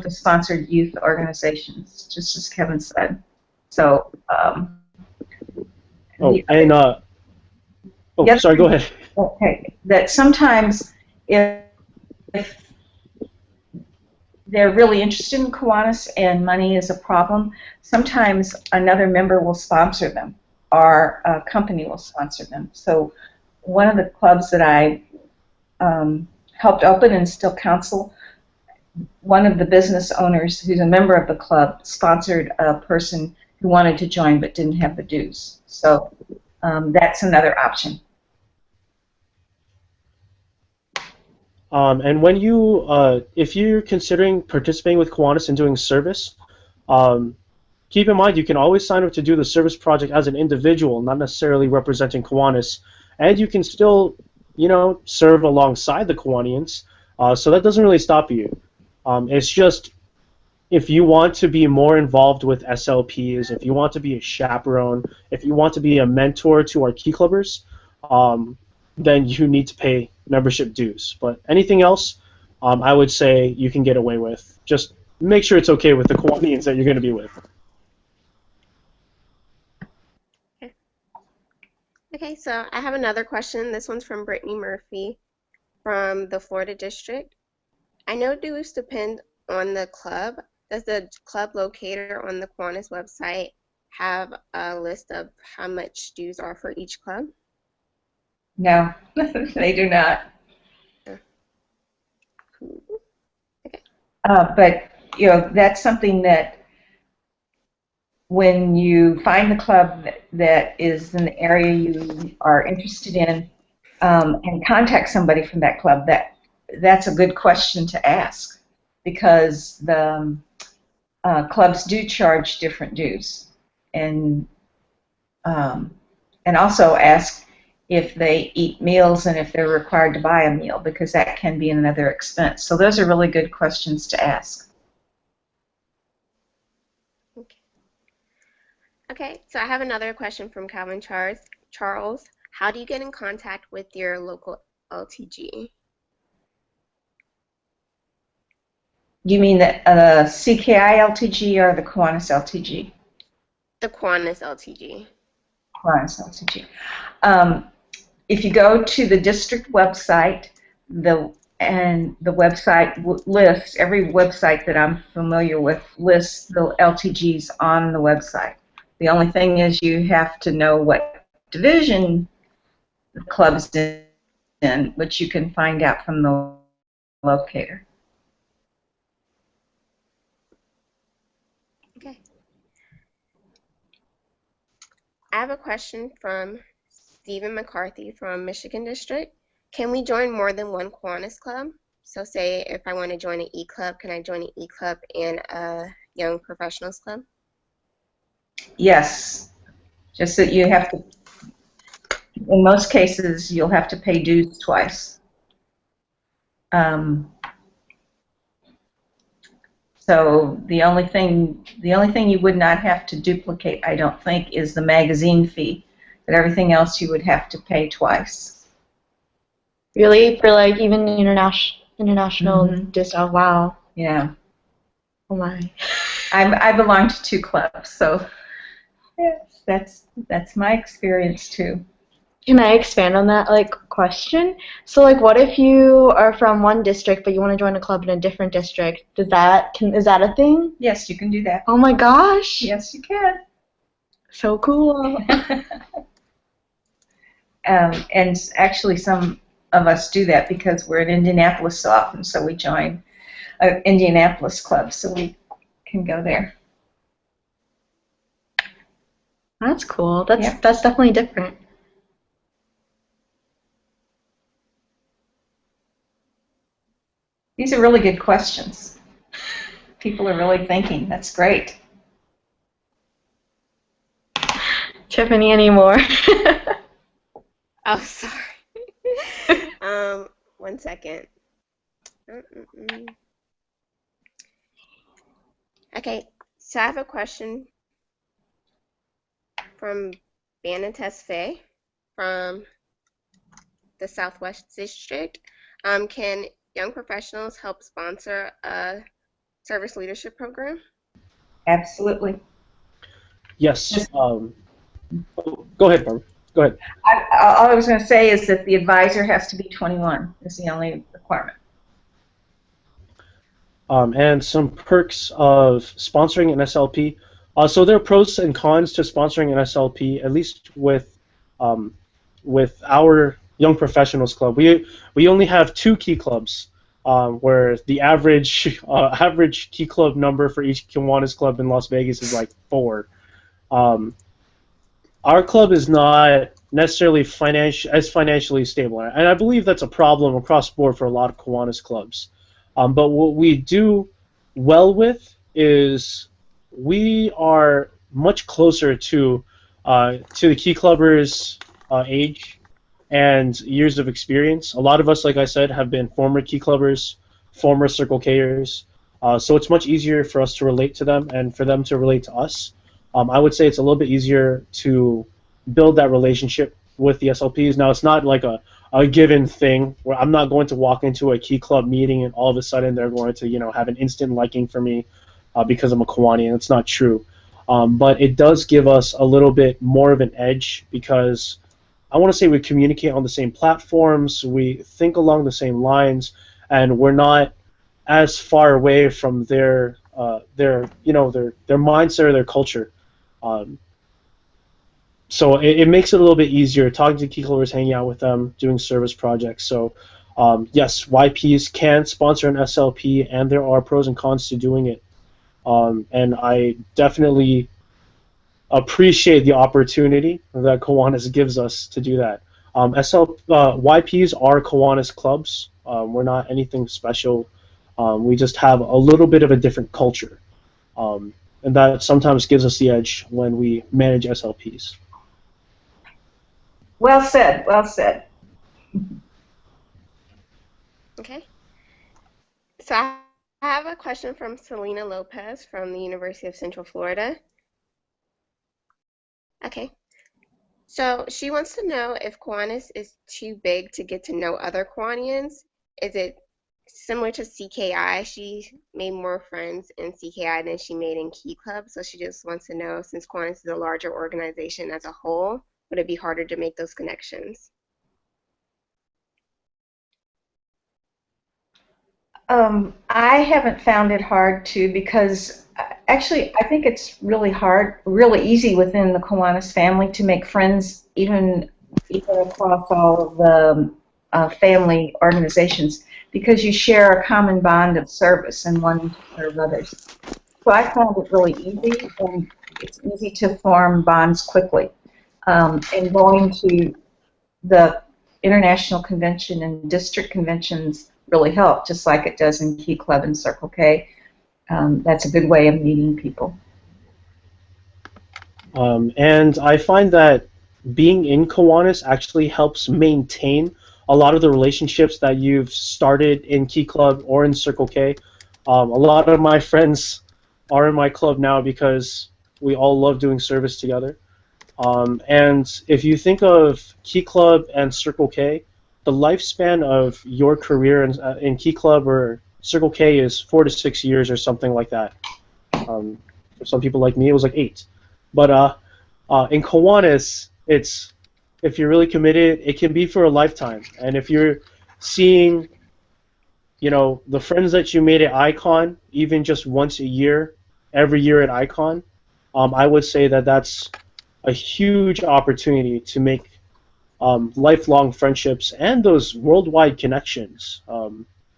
sponsored youth organizations, just as Kevin said. So. Sorry, go ahead. Okay, that sometimes if they're really interested in Kiwanis and money is a problem, sometimes another member will sponsor them or a company will sponsor them. So one of the clubs that I helped open and still counsel, one of the business owners who's a member of the club sponsored a person who wanted to join but didn't have the dues. So that's another option. And when if you're considering participating with Kiwanis and doing service, keep in mind you can always sign up to do the service project as an individual, not necessarily representing Kiwanis, and you can still, serve alongside the Kiwanians. So that doesn't really stop you. It's just if you want to be more involved with SLPs, if you want to be a chaperone, if you want to be a mentor to our key clubbers, then you need to pay membership dues. But anything else, I would say you can get away with. Just make sure it's okay with the Kiwanians that you're going to be with. Okay, so I have another question. This one's from Brittany Murphy from the Florida District. I know dues depend on the club. Does the club locator on the Kiwanis website have a list of how much dues are for each club? No, they do not. Okay. But that's something that when you find the club that is in the area you are interested in, and contact somebody from that club, that's a good question to ask, because the clubs do charge different dues, and also ask if they eat meals and if they're required to buy a meal, because that can be another expense. So those are really good questions to ask. Okay, so I have another question from Calvin Charles. How do you get in contact with your local LTG? You mean the CKI LTG or the Kiwanis LTG? The Kiwanis LTG. Kiwanis LTG. If you go to the district website, the website lists, every website that I'm familiar with lists the LTGs on the website. The only thing is you have to know what division the club's in, which you can find out from the locator. Okay. I have a question from Stephen McCarthy from Michigan District. Can we join more than one Kiwanis club? So say if I want to join an E-Club, can I join an E-Club and a Young Professionals Club? Yes. Just that you have to, in most cases, you'll have to pay dues twice. So the only thing you would not have to duplicate, I don't think, is the magazine fee. But everything else you would have to pay twice. Really? For like even international just oh wow. Yeah. Oh my. I belong to 2 clubs, so yes, that's my experience too. Can I expand on that question? So what if you are from one district but you want to join a club in a different district? Is that a thing? Yes, you can do that. Oh my gosh. Yes, you can. So cool. And actually some of us do that because we're in Indianapolis so often, so we join an Indianapolis club so we can go there. That's cool. That's definitely different. These are really good questions. People are really thinking. That's great. Tiffany, any more? Oh, sorry. 1 second. Okay, so I have a question from Banates Faye from the Southwest District. Can young professionals help sponsor a service leadership program? Absolutely. Yes. Go ahead, Barbara. Go ahead. All I was going to say is that the advisor has to be 21. Is the only requirement. And some perks of sponsoring an SLP. So there are pros and cons to sponsoring an SLP, at least with our Young Professionals Club. We only have 2 key clubs, where the average key club number for each Kiwanis club in Las Vegas is like 4. Our club is not necessarily financially stable, and I believe that's a problem across the board for a lot of Kiwanis clubs. But what we do well with is we are much closer to the key clubbers' age and years of experience. A lot of us, like I said, have been former key clubbers, former Circle Kers, so it's much easier for us to relate to them and for them to relate to us. I would say it's a little bit easier to build that relationship with the SLPs. Now, it's not like a given thing where I'm not going to walk into a key club meeting and all of a sudden they're going to have an instant liking for me because I'm a Kiwani. It's not true. But it does give us a little bit more of an edge because I want to say we communicate on the same platforms, we think along the same lines, and we're not as far away from their mindset or their culture. So it makes it a little bit easier talking to key clubbers, hanging out with them, doing service projects. So yes, YPs can sponsor an SLP, and there are pros and cons to doing it. And I definitely appreciate the opportunity that Kiwanis gives us to do that. YPs are Kiwanis clubs. We're not anything special. We just have a little bit of a different culture. And that sometimes gives us the edge when we manage SLPs. Well said. Well said. Okay. So I have a question from Selena Lopez from the University of Central Florida. Okay. So she wants to know if Kiwanis is too big to get to know other Kiwanians. Is it similar to CKI? She made more friends in CKI than she made in Key Club, so she just wants to know, since Kiwanis is a larger organization as a whole, would it be harder to make those connections? I haven't found it hard to, because actually I think it's really easy within the Kiwanis family to make friends, even across all of the family organizations, because you share a common bond of service and wanting to serve others. So I found it really easy, and it's easy to form bonds quickly. And going to the international convention and district conventions really help, just like it does in Key Club and Circle K. That's a good way of meeting people. And I find that being in Kiwanis actually helps maintain a lot of the relationships that you've started in Key Club or in Circle K. A lot of my friends are in my club now because we all love doing service together. And if you think of Key Club and Circle K, the lifespan of your career in Key Club or Circle K is 4 to 6 years or something like that. For some people like me, it was like 8. But in Kiwanis, if you're really committed, it can be for a lifetime. And if you're seeing, the friends that you made at Icon, even just once a year, every year at Icon, I would say that that's a huge opportunity to make lifelong friendships and those worldwide connections,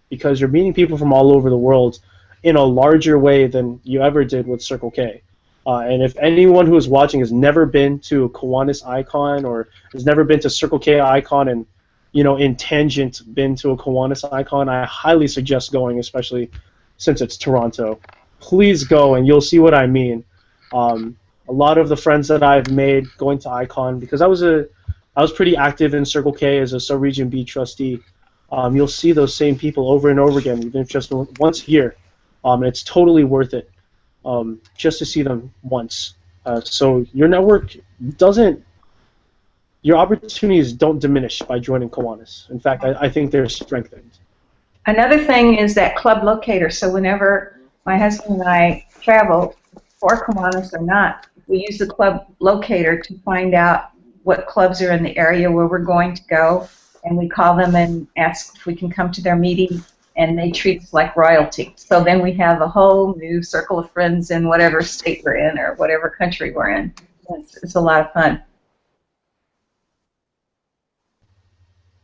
because you're meeting people from all over the world in a larger way than you ever did with Circle K. And if anyone who is watching has never been to a Kiwanis Icon or has never been to Circle K Icon and, in tangent been to a Kiwanis Icon, I highly suggest going, especially since it's Toronto. Please go and you'll see what I mean. A lot of the friends that I've made going to Icon, because I was pretty active in Circle K as a sub-region B trustee. you'll see those same people over and over again, even if just once a year. It's totally worth it just to see them once. So your network doesn't, your opportunities don't diminish by joining Kiwanis. In fact, I think they're strengthened. Another thing is that club locator. So whenever my husband and I travel, for Kiwanis or not, we use the club locator to find out what clubs are in the area where we're going to go, and we call them and ask if we can come to their meeting, and they treat us like royalty. So then we have a whole new circle of friends in whatever state we're in or whatever country we're in. It's a lot of fun.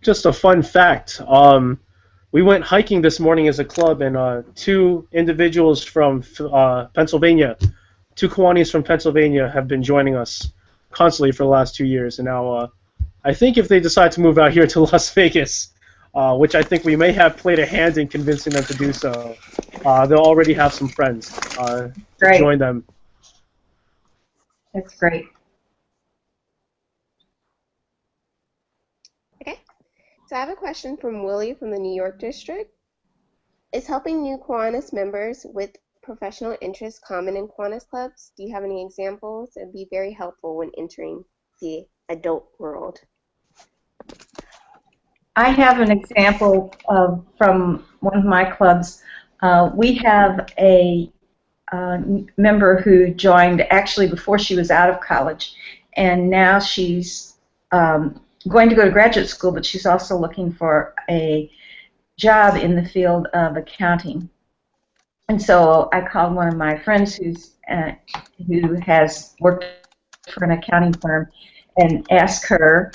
Just a fun fact. We went hiking this morning as a club, and two individuals from Pennsylvania, two Kiwanis from Pennsylvania, have been joining us constantly for the last 2 years. And now I think if they decide to move out here to Las Vegas, which I think we may have played a hand in convincing them to do so, they'll already have some friends to join them. That's great. Okay, so I have a question from Willie from the New York district. Is helping new Kiwanis members with professional interests common in Kiwanis clubs? Do you have any examples? It'd be very helpful when entering the adult world. I have an example from one of my clubs. We have a member who joined actually before she was out of college, and now she's going to go to graduate school, but she's also looking for a job in the field of accounting. And so I called one of my friends who has worked for an accounting firm and asked her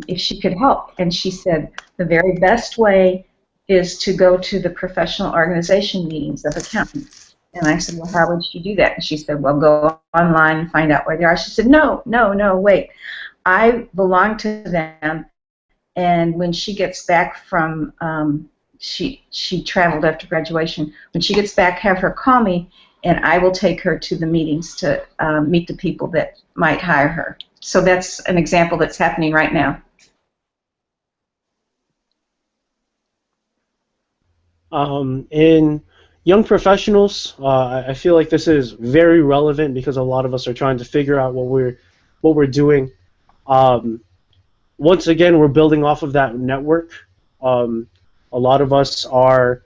if she could help. And she said the very best way is to go to the professional organization meetings of accountants. And I said, well, how would she do that? And she said, well, go online and find out where they are. She said, no, wait. I belong to them, and when she gets back from, she traveled after graduation. When she gets back, have her call me, and I will take her to the meetings to meet the people that might hire her. So that's an example that's happening right now. In young professionals, I feel like this is very relevant because a lot of us are trying to figure out what we're doing. Once again, we're building off of that network. A lot of us are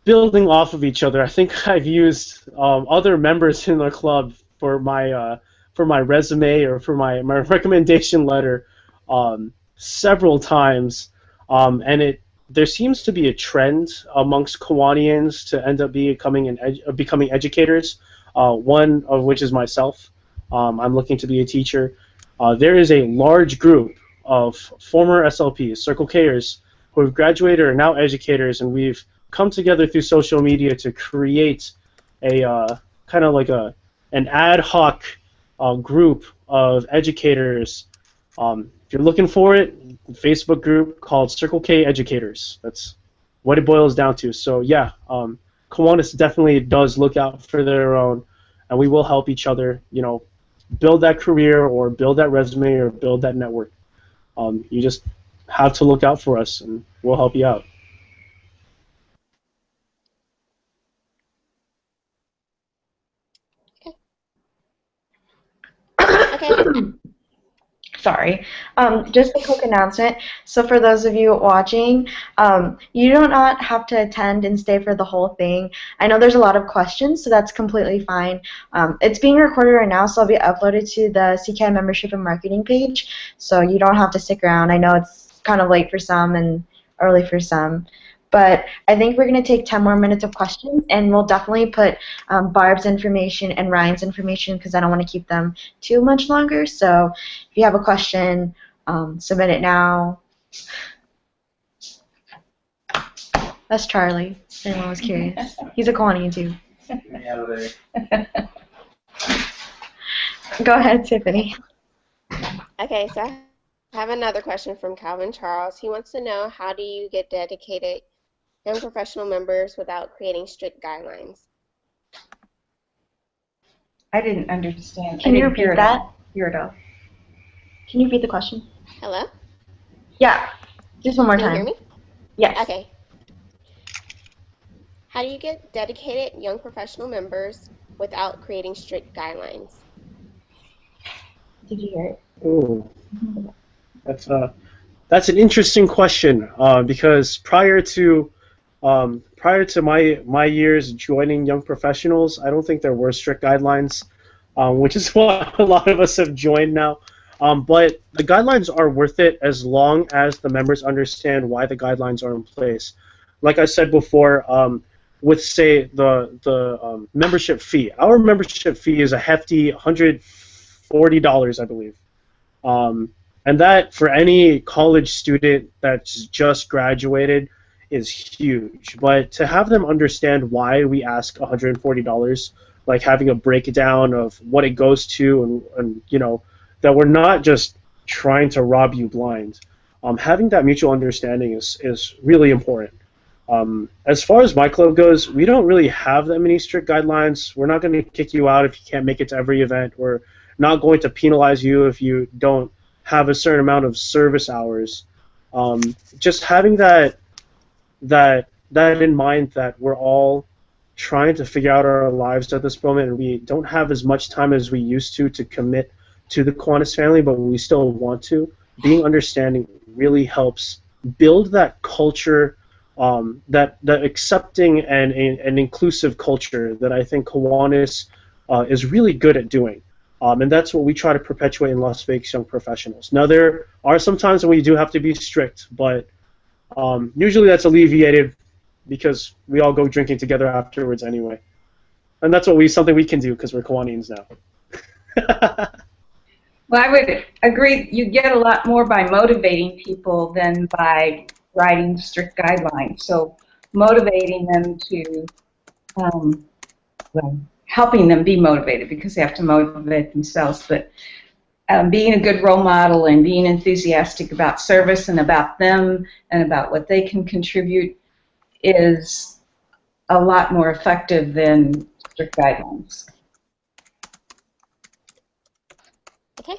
building off of each other. I think I've used other members in the club for my resume or for my recommendation letter several times, and there seems to be a trend amongst Kiwanians to end up becoming educators. One of which is myself. I'm looking to be a teacher. There is a large group of former SLPs, Circle Kers, who have graduated or are now educators, and we've come together through social media to create a kind of like an ad hoc group of educators. If you're looking for it, Facebook group called Circle K Educators. That's what it boils down to. So yeah, Kiwanis definitely does look out for their own, and we will help each other, build that career or build that resume or build that network. You just have to look out for us, and we'll help you out. Okay. Sorry. Just a quick announcement. So for those of you watching, you do not have to attend and stay for the whole thing. I know there's a lot of questions, so that's completely fine. It's being recorded right now, so it'll be uploaded to the CKI membership and marketing page, so you don't have to stick around. I know it's kind of late for some and early for some. But I think we're going to take 10 more minutes of questions, and we'll definitely put Barb's information and Ryan's information because I don't want to keep them too much longer. So if you have a question, submit it now. That's Charlie, if anyone was curious. He's a Kiwani too. Go ahead, Tiffany. Okay, so I have another question from Calvin Charles. He wants to know, how do you get dedicated young professional members without creating strict guidelines? I didn't understand. Can you repeat that? Hear it all. Can you repeat the question? Hello? Yeah. Just one more Can you hear time. me? Yes. Okay. How do you get dedicated young professional members without creating strict guidelines? Did you hear it? Ooh, that's that's an interesting question because prior to my years joining Young Professionals, I don't think there were strict guidelines, which is what a lot of us have joined now. But the guidelines are worth it as long as the members understand why the guidelines are in place. Like I said before, with say the membership fee, our membership fee is a hefty $140, I believe. Um, and that, for any college student that's just graduated, is huge. But to have them understand why we ask $140, like having a breakdown of what it goes to, and you know, that we're not just trying to rob you blind. Having that mutual understanding is really important. As far as my club goes, we don't really have that many strict guidelines. We're not going to kick you out if you can't make it to every event. We're not going to penalize you if you don't have a certain amount of service hours. Just having that in mind, that we're all trying to figure out our lives at this moment, and we don't have as much time as we used to commit to the Kiwanis family, but we still want to. Being understanding really helps build that culture, that accepting and an inclusive culture that I think Kiwanis is really good at doing. And that's what we try to perpetuate in Las Vegas Young Professionals. Now, there are some times when we do have to be strict, but usually that's alleviated because we all go drinking together afterwards anyway. And that's something we can do because we're Kiwanians now. Well, I would agree. You get a lot more by motivating people than by writing strict guidelines. So motivating them to, well, helping them be motivated, because they have to motivate themselves, but being a good role model and being enthusiastic about service and about them and about what they can contribute is a lot more effective than strict guidelines. Okay.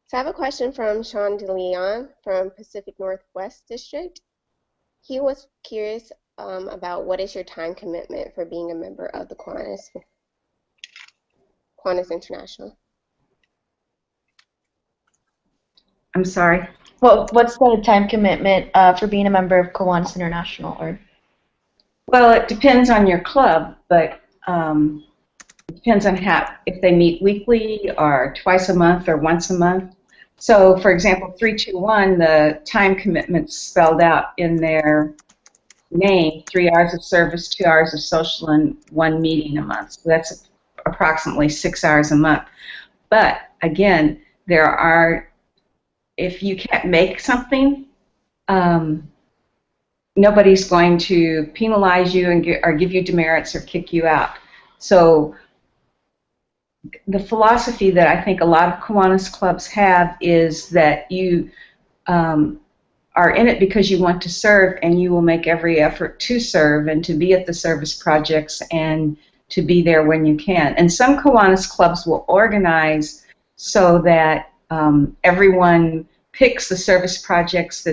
So I have a question from Sean DeLeon from Pacific Northwest District. He was curious about what is your time commitment for being a member of the Kiwanis International. I'm sorry. Well, what's the time commitment for being a member of Kiwanis International? Or Well, it depends on your club, but it depends on if they meet weekly or twice a month or once a month. So, for example, 321, the time commitment's spelled out in their name: 3 hours of service, 2 hours of social, and 1 meeting a month. So that's approximately 6 hours a month. But again, if you can't make something, nobody's going to penalize you or give you demerits or kick you out. So the philosophy that I think a lot of Kiwanis clubs have is that you are in it because you want to serve, and you will make every effort to serve and to be at the service projects and to be there when you can. And some Kiwanis clubs will organize so that everyone picks the service projects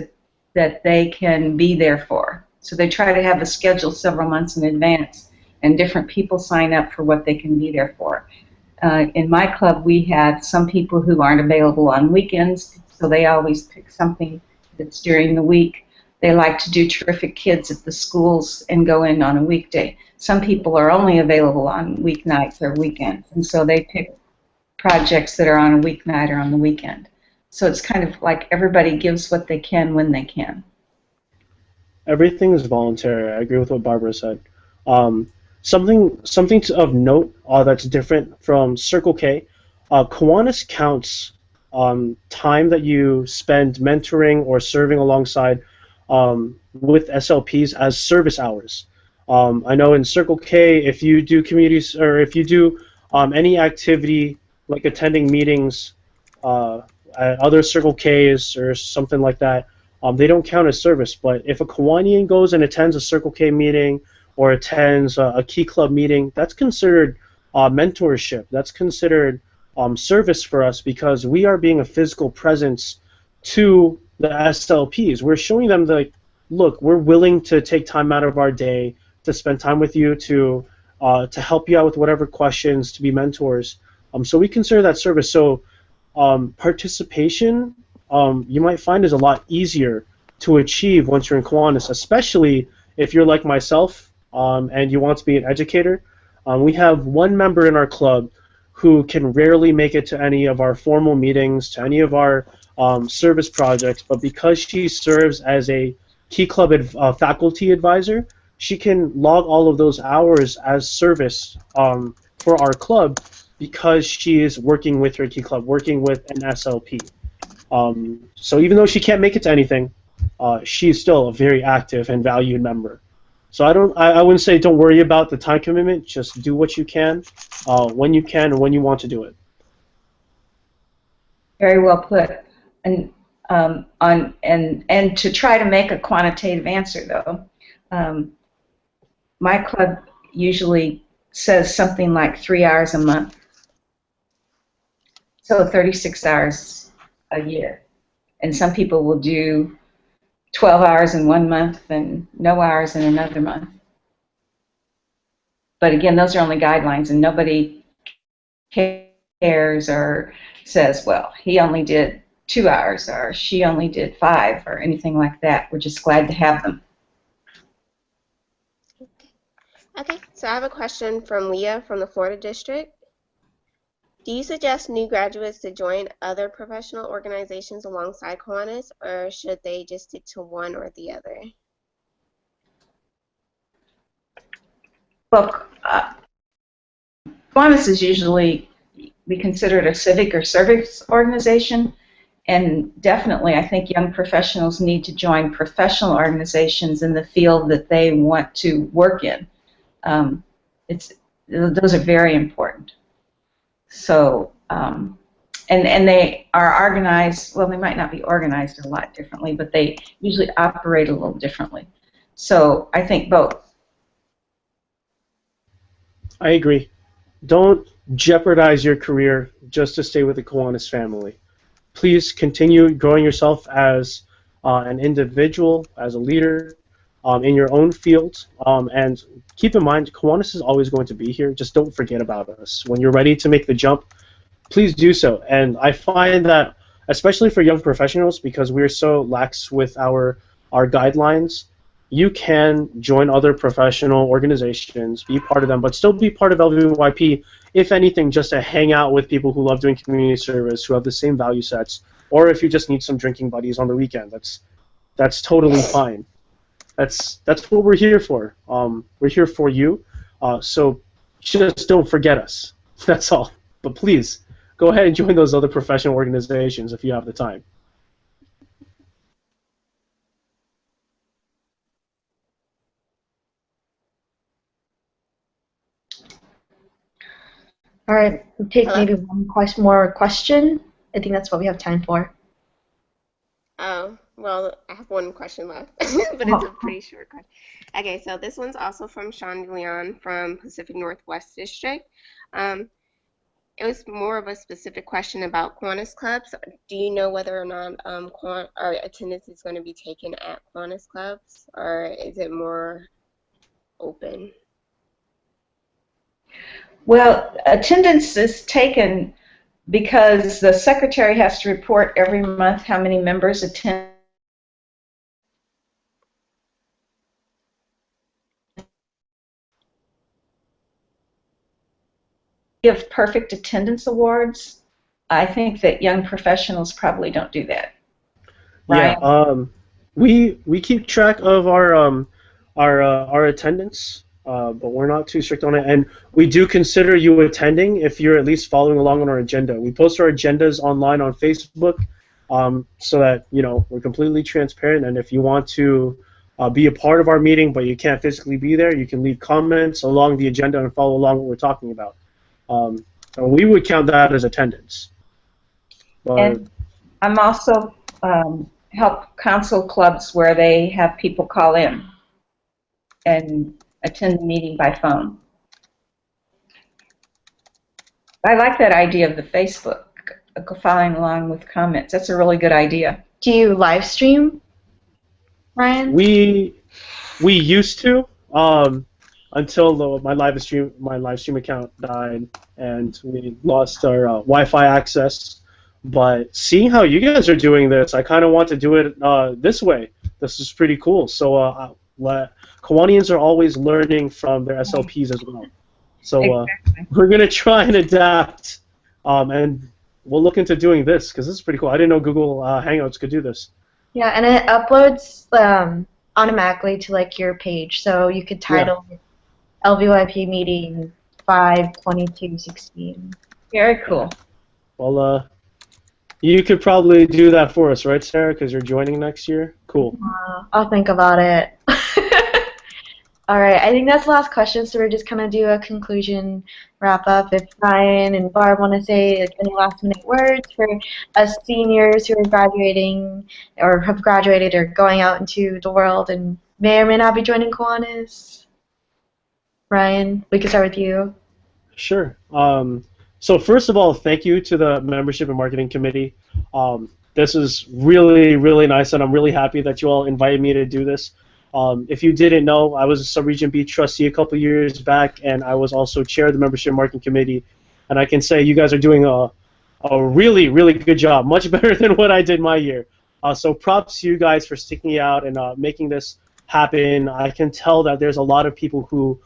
that they can be there for. So they try to have a schedule several months in advance, and different people sign up for what they can be there for. In my club, we had some people who aren't available on weekends, so they always pick something that's during the week. They like to do Terrific Kids at the schools and go in on a weekday. Some people are only available on weeknights or weekends, and so they pick projects that are on a weeknight or on the weekend. So it's kind of like everybody gives what they can when they can. Everything is voluntary. I agree with what Barbara said. Something of note that's different from Circle K. Kiwanis counts time that you spend mentoring or serving alongside with SLPs as service hours. I know in Circle K, if you do communities, or if you do any activity like attending meetings at other Circle Ks or something like that, they don't count as service. But if a Kiwanian goes and attends a Circle K meeting or attends a Key Club meeting, that's considered mentorship. That's considered service for us, because we are being a physical presence to the SLPs. We're showing them the, look, we're willing to take time out of our day to spend time with you, to help you out with whatever questions, to be mentors. So we consider that service. So participation, you might find, is a lot easier to achieve once you're in Kiwanis, especially if you're like myself and you want to be an educator. We have one member in our club who can rarely make it to any of our formal meetings, to any of our service projects, but because she serves as a Key Club faculty advisor, she can log all of those hours as service for our club because she is working with her Key Club, working with an SLP. So even though she can't make it to anything, she's still a very active and valued member. So I wouldn't say don't worry about the time commitment. Just do what you can, when you can, and when you want to do it. Very well put. And and to try to make a quantitative answer, though, my club usually says something like 3 hours a month, so 36 hours a year. And some people will do 12 hours in 1 month and no hours in another month. But again, those are only guidelines, and nobody cares or says, well, he only did 2 hours or she only did 5 or anything like that. We're just glad to have them. Okay, so I have a question from Leah from the Florida District. Do you suggest new graduates to join other professional organizations alongside Kiwanis, or should they just stick to one or the other? Well, Kiwanis is usually, we consider it a civic or service organization, and definitely I think young professionals need to join professional organizations in the field that they want to work in. Those are very important. So, and they are organized, well, they might not be organized a lot differently, but they usually operate a little differently. So I think both. I agree. Don't jeopardize your career just to stay with the Kiwanis family. Please continue growing yourself as an individual, as a leader in your own field, and keep in mind, Kiwanis is always going to be here. Just don't forget about us. When you're ready to make the jump, please do so. And I find that, especially for young professionals, because we're so lax with our guidelines, you can join other professional organizations, be part of them, but still be part of LVYP, if anything, just to hang out with people who love doing community service, who have the same value sets, or if you just need some drinking buddies on the weekend, that's totally fine. That's what we're here for. We're here for you, so just don't forget us. That's all. But please, go ahead and join those other professional organizations if you have the time. All right, we'll take Hello? maybe one more question. I think that's what we have time for. Oh, well, I have one question left, but it's a pretty short question. Okay, so this one's also from Sean Leon from Pacific Northwest District. It was more of a specific question about Kiwanis clubs. Do you know whether or not or attendance is going to be taken at Kiwanis clubs, or is it more open? Well, attendance is taken because the secretary has to report every month how many members attend. Give perfect attendance awards. I think that young professionals probably don't do that. Right? Yeah, we keep track of our attendance, but we're not too strict on it, and we do consider you attending if you're at least following along on our agenda. We post our agendas online on Facebook, so that we're completely transparent. And if you want to be a part of our meeting, but you can't physically be there, you can leave comments along the agenda and follow along what we're talking about. And we would count that as attendance. But And I'm also help council clubs where they have people call in and attend the meeting by phone. I like that idea of the Facebook, following along with comments. That's a really good idea. Do you live stream, Ryan? We used to until my live stream account died and we lost our Wi-Fi access. But seeing how you guys are doing this, I kind of want to do it this way. This is pretty cool. So Kiwanians are always learning from their SLPs as well. So Exactly. we're gonna try and adapt, and we'll look into doing this because this is pretty cool. I didn't know Google Hangouts could do this. Yeah, and it uploads automatically to like your page, so you could title it LVYP meeting 5/22/16. Very cool. Well, you could probably do that for us, right, Sarah? Because you're joining next year. Cool. I'll think about it. All right, I think that's the last question, so we're just gonna do a conclusion wrap up. If Ryan and Barb want to say like, any last minute words for us seniors who are graduating or have graduated or going out into the world and may or may not be joining Kiwanis. Ryan, we can start with you. Sure. So first of all, thank you to the Membership and Marketing Committee. This is really, really nice, and I'm really happy that you all invited me to do this. If you didn't know, I was a Sub-Region B trustee a couple years back, and I was also chair of the Membership and Marketing Committee. And I can say you guys are doing a really, really good job, much better than what I did my year. So props to you guys for sticking out and making this happen. I can tell that there's a lot of people who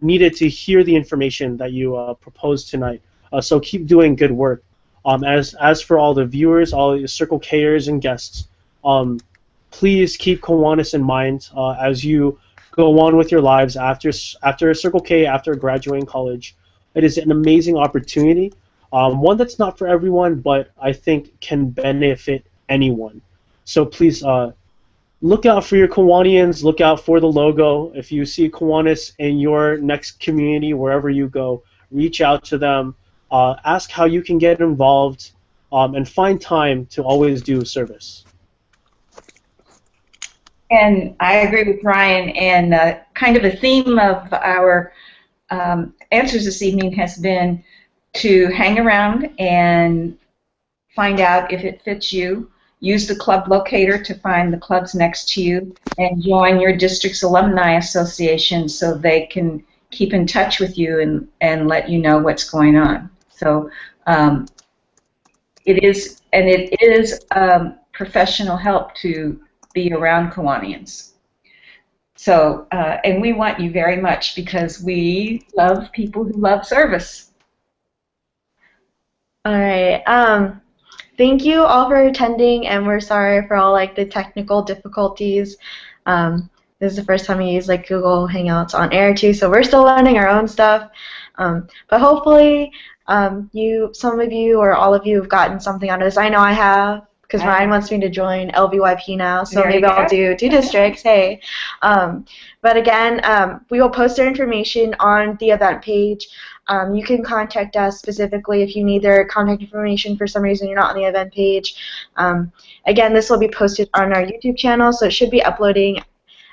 needed to hear the information that you proposed tonight. So keep doing good work. As for all the viewers, all the Circle Kers and guests, please keep Kiwanis in mind as you go on with your lives after Circle K, after graduating college. It is an amazing opportunity, one that's not for everyone, but I think can benefit anyone. So please look out for your Kiwanians, look out for the logo. If you see Kiwanis in your next community, wherever you go, reach out to them, ask how you can get involved, and find time to always do service. And I agree with Ryan, and kind of a theme of our answers this evening has been to hang around and find out if it fits you. Use the club locator to find the clubs next to you, and join your district's alumni association so they can keep in touch with you and let you know what's going on. So it is professional help to be around Kiwanians. So, and we want you very much because we love people who love service. All right. Thank you all for attending, and we're sorry for all like the technical difficulties. This is the first time we use like Google Hangouts on air too, so we're still learning our own stuff. But hopefully, some of you or all of you have gotten something out of this. I know I have, because Ryan wants me to join LVYP now, so maybe I'll do 2 districts. Hey, but again, we will post our information on the event page. You can contact us specifically if you need their contact information for some reason you're not on the event page. Again, this will be posted on our YouTube channel, so it should be uploading.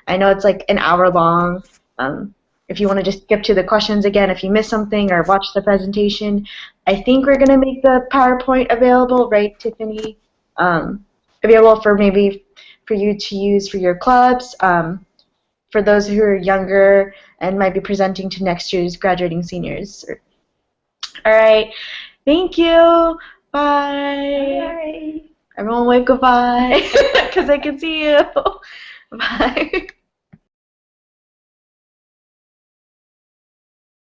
I know it's like an hour long. If you want to just skip to the questions again, if you missed something or watch the presentation, I think we're going to make the PowerPoint available, right, Tiffany? Available for maybe for you to use for your clubs, for those who are younger and might be presenting to next year's graduating seniors. All right, thank you. Bye. Bye. Everyone wave goodbye because I can see you. Bye.